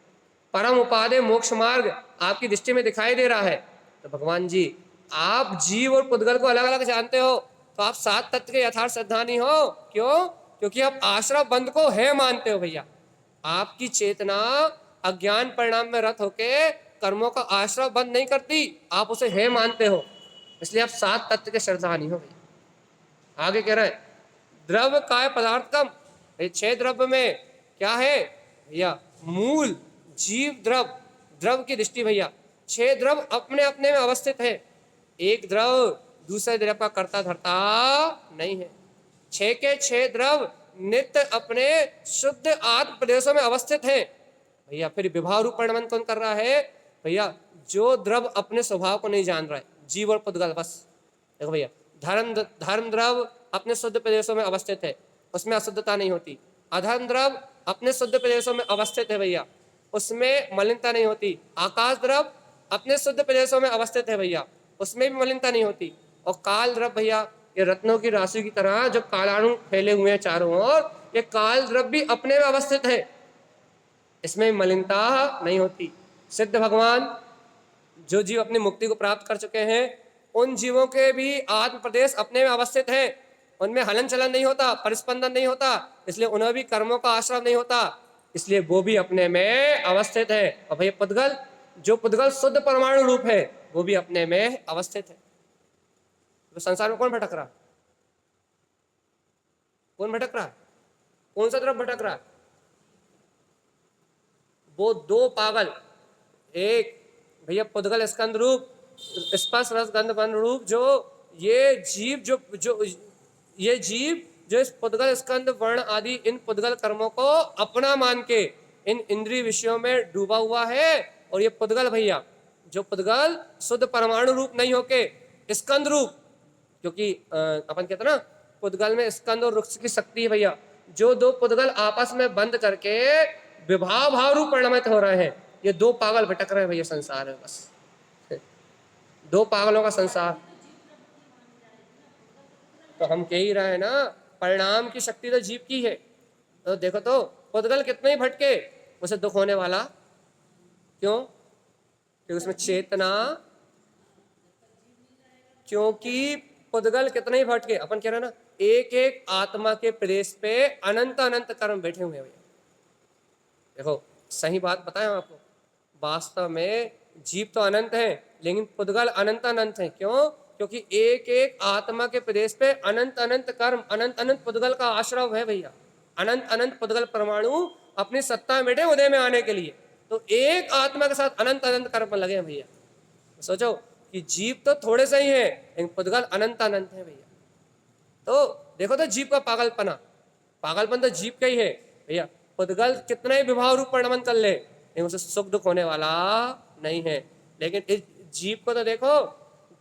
परम उपादेय मोक्ष मार्ग आपकी दृष्टि में दिखाई दे रहा है। तो भगवान जी आप जीव और पुद्गल को अलग अलग जानते हो, तो आप 7 तत्व के यथार्थ श्रद्धानी हो। क्यों? क्योंकि आप आश्रय बंध को है मानते हो भैया। आपकी चेतना अज्ञान परिणाम में रत होके कर्मों का आश्रय बंद नहीं करती, आप उसे है मानते हो, इसलिए आप 7 तत्व के श्रद्धानी हो भैया। आगे कह रहे हैं द्रव्य काय पदार्थ कम, 6 द्रव्य में क्या है भैया? मूल जीव द्रव, द्रव की दृष्टि भैया 6 द्रव अपने अपने में अवस्थित है। एक द्रव दूसरे द्रव का कर्ता धर्ता नहीं है। 6 के 6 द्रव नित्य अपने शुद्ध आत्म प्रदेशों में अवस्थित है भैया। फिर विभाव रूप परिणमन कौन कर रहा है भैया? जो द्रव अपने स्वभाव को नहीं जान रहा है, जीव और पुद्गल बस। देखो भैया धर्म द्रव अपने शुद्ध प्रदेशों में अवस्थित है, उसमें अशुद्धता नहीं होती। अधर्म द्रव अपने शुद्ध प्रदेशों में अवस्थित है भैया, उसमें मलिनता नहीं होती। आकाश द्रव अपने शुद्ध प्रदेशों में अवस्थित है भैया, उसमें भी मलिनता नहीं होती। और काल द्रव भैया ये रत्नों की राशि की तरह जो कालाणु फैले हुए हैं चारों ओर, ये काल द्रव भी अपने में अवस्थित है, इसमें मलिनता नहीं होती। सिद्ध भगवान जो जीव अपनी मुक्ति को प्राप्त कर चुके हैं, उन जीवों के भी आत्म प्रदेश अपने में अवस्थित है, उनमें हलन चलन नहीं होता, परिस्पंदन नहीं होता, इसलिए उन्हें भी कर्मों का आश्रय नहीं होता, इसलिए वो भी अपने में अवस्थित है। और भैया पुद्गल, जो पुद्गल शुद्ध परमाणु रूप है, वो भी अपने में अवस्थित है। तो संसार में कौन भटक रहा? कौन भटक रहा? कौन सा तरफ भटक रहा? वो 2 पागल, एक भैया पुद्गल स्कंद रूप स्पर्श रस गंध बन रूप, जो ये जीव जो ये जीव जो इस पुद्गल स्कंद वर्ण आदि इन पुद्गल कर्मों को अपना मान के इन इंद्रिय विषयों में डूबा हुआ है। और ये पुद्गल भैया जो पुद्गल शुद्ध परमाणु रूप नहीं होके स्कंद रूप, क्योंकि अपन कहते ना पुद्गल में स्कंद और वृक्ष की शक्ति है भैया, जो 2 पुद्गल आपस में बंद करके विभाव भाव रूप परिणमित हो रहे हैं, ये 2 पागल भटक रहे हैं भैया संसार में। बस 2 पागलों का संसार। तो हम कह ही रहे हैं ना, परिणाम की शक्ति तो जीव की है। तो देखो तो पुद्गल कितने ही भटके, उसे दुख होने वाला क्यों? कि उसमें चेतना, क्योंकि पुद्गल कितने ही भटके, अपन कह रहे हैं ना, एक एक आत्मा के प्रदेश पे अनंत अनंत कर्म बैठे हुए हैं भैया। देखो सही बात बताएं आपको, वास्तव में जीव तो अनंत है, लेकिन पुद्गल अनंत अनंत है। क्यों? क्योंकि एक एक आत्मा के प्रदेश पे अनंत अनंत कर्म, अनंत अनंत पुद्गल का आश्रव है भैया। अनंत अनंत पुद्गल परमाणु अपनी सत्ता में बैठे उदय में आने के लिए, तो एक आत्मा के साथ अनंत अनंत कर्म लगे हैं भैया। सोचो कि जीव तो थोड़े से ही है, लेकिन पुद्गल अनंत अनंत है भैया। तो देखो तो जीव का पागलपना, पागलपन तो जीव का ही है भैया। पुद्गल कितना ही विभाव रूप परिणमन कर ले, लेकिन उसे सुख दुख होने वाला नहीं है। लेकिन इस जीव को तो देखो,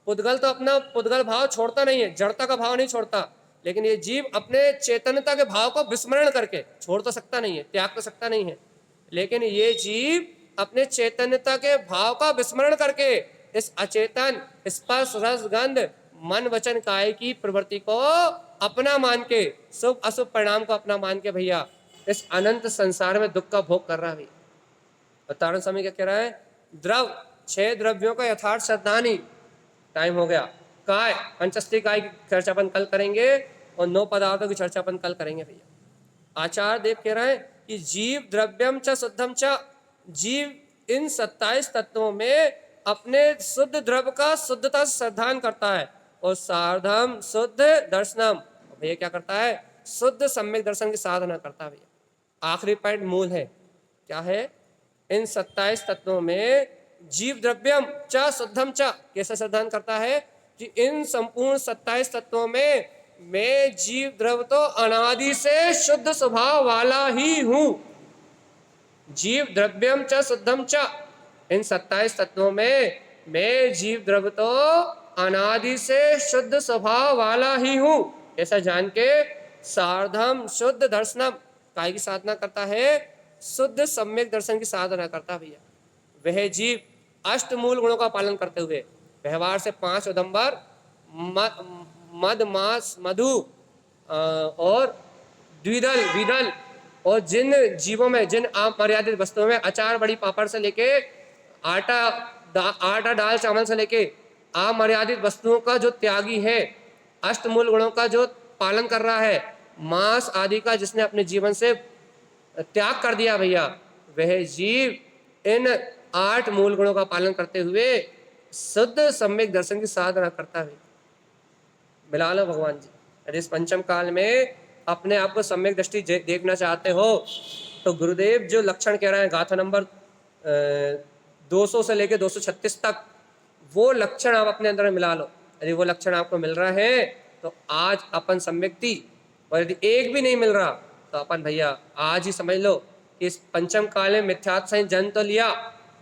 पुद्गल तो अपना पुद्गल भाव छोड़ता नहीं है, जड़ता का भाव नहीं छोड़ता, लेकिन ये जीव अपने चेतनता के भाव को विस्मरण करके छोड़ तो सकता नहीं है, त्याग तो सकता नहीं है, लेकिन ये जीव अपने चैतन्यता के भाव का विस्मरण करके इस अचेतन स्पर्श रस गंध मन वचन काय की प्रवृत्ति को अपना मान के, शुभ अशुभ परिणाम को अपना मान के भैया इस अनंत संसार में दुख का भोग कर रहा है। तारण स्वामी क्या कह रहा है? द्रव 6 द्रव्यों का यथार्थ श्रद्धानी। टाइम हो गया। काय, पंचस्थी काय की चर्चा अपन कल करेंगे, और 9 पदार्थों की चर्चा अपन कल करेंगे भैया। आचार्य देव कह रहे हैं कि जीव द्रव्यम च शुद्धम च, जीव इन 27 तत्वों में अपने शुद्ध द्रव्य का शुद्धता से श्रद्धान करता है, और सार्धम शुद्ध दर्शनम, भैया क्या करता है? शुद्ध सम्यक दर्शन की साधना करता है भैया। आखिरी पॉइंट मूल है, क्या है? इन 27 तत्वों में जीव द्रव्यम च शुद्धम च, कैसे श्रद्धान करता है कि इन संपूर्ण 27 तत्वों में मैं जीव द्रव्य तो अनादि से शुद्ध स्वभाव वाला ही हूं। जीव द्रव्यम च शुद्धम च, इन 27 तत्वों में मैं जीव द्रव्य तो अनादि से शुद्ध स्वभाव वाला ही हूं, ऐसा जान के सार्धम शुद्ध दर्शनम, काय की साधना करता है? शुद्ध सम्यक दर्शन की साधना करता भैया। वह जीव अष्ट मूल गुणों का पालन करते हुए व्यवहार से 5 उदंबर मद मास मधु और द्विदल विदल, और जिन जीवों में, जिन अमर्यादित वस्तुओं में अचार बड़ी पापड़ से लेके आटा दाल चावल से लेके अमर्यादित वस्तुओं का जो त्यागी है, अष्टमूल गुणों का जो पालन कर रहा है, मांस आदि का जिसने अपने जीवन से त्याग कर दिया भैया, वह जीव इन 8 मूल गुणों का पालन करते हुए शुद्ध सम्यक दर्शन की साधना करता है। मिला लो भगवान जी। यदि इस पंचम काल में अपने आप को सम्यक दृष्टि देखना चाहते हो, तो गुरुदेव जो लक्षण कह रहे हैं गाथा नंबर 200 से लेकर 236 तक, वो लक्षण आप अपने अंदर में मिला लो। यदि वो लक्षण आपको मिल रहा है तो आज अपन सम्यक्ति, और यदि एक भी नहीं मिल रहा तो अपन भैया आज ही समझ लो कि इस पंचम काल में मिथ्यात्व सहित जन्म तो लिया,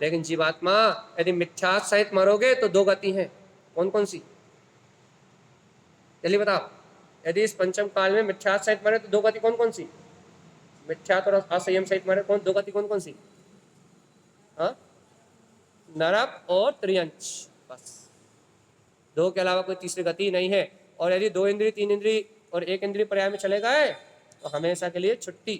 लेकिन जीवात्मा यदि मिथ्यात्व सहित मरोगे तो 2 गति हैं। कौन कौन सी? जल्दी बताओ। यदि इस पंचम काल में मिथ्यात्व सहित मरे तो 2 गति कौन कौन सी? मिथ्यात्व और असंयम सहित मरे 2 गति कौन कौन सी? हाँ, नरक और त्रियंच, बस 2 के अलावा कोई तीसरी गति नहीं है। और यदि 2 इंद्रिय 3 इंद्रिय और 1 इंद्रिय पर्याय में चले गए तो हमेशा के लिए छुट्टी।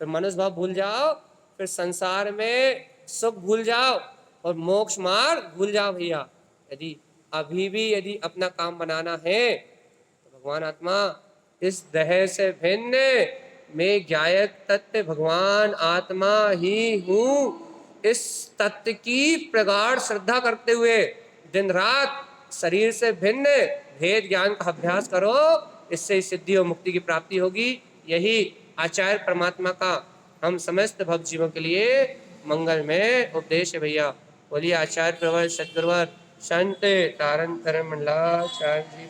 फिर मनुष्य भाव भूल जाओ, फिर संसार में सुख भूल जाओ, और मोक्ष मार्ग भूल जाओ भैया। यदि अभी भी यदि अपना काम बनाना है तो भगवान आत्मा इस देह से भिन्न मैं ज्ञायक तत्व भगवान आत्मा ही हूँ, इस तत्व की प्रगाढ़ श्रद्धा करते हुए दिन रात शरीर से भिन्न भेद ज्ञान का अभ्यास करो, इससे सिद्धि और मुक्ति की प्राप्ति होगी। यही आचार्य परमात्मा का हम समस्त भक्त जीवों के लिए मंगलमय उपदेश है भैया। बोलिए आचार्य प्रवर सदगुरुवर संत तारण करण मंडलाचार्य जी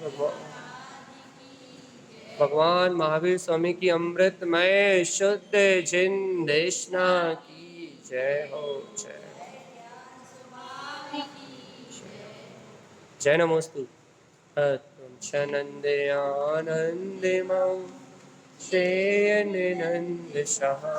भगवान महावीर स्वामी की अमृतमय शुद्ध जिन देशना की जय हो। जय नमोस्तु। नंदे आनंदे मौ श्रेय नंद सहा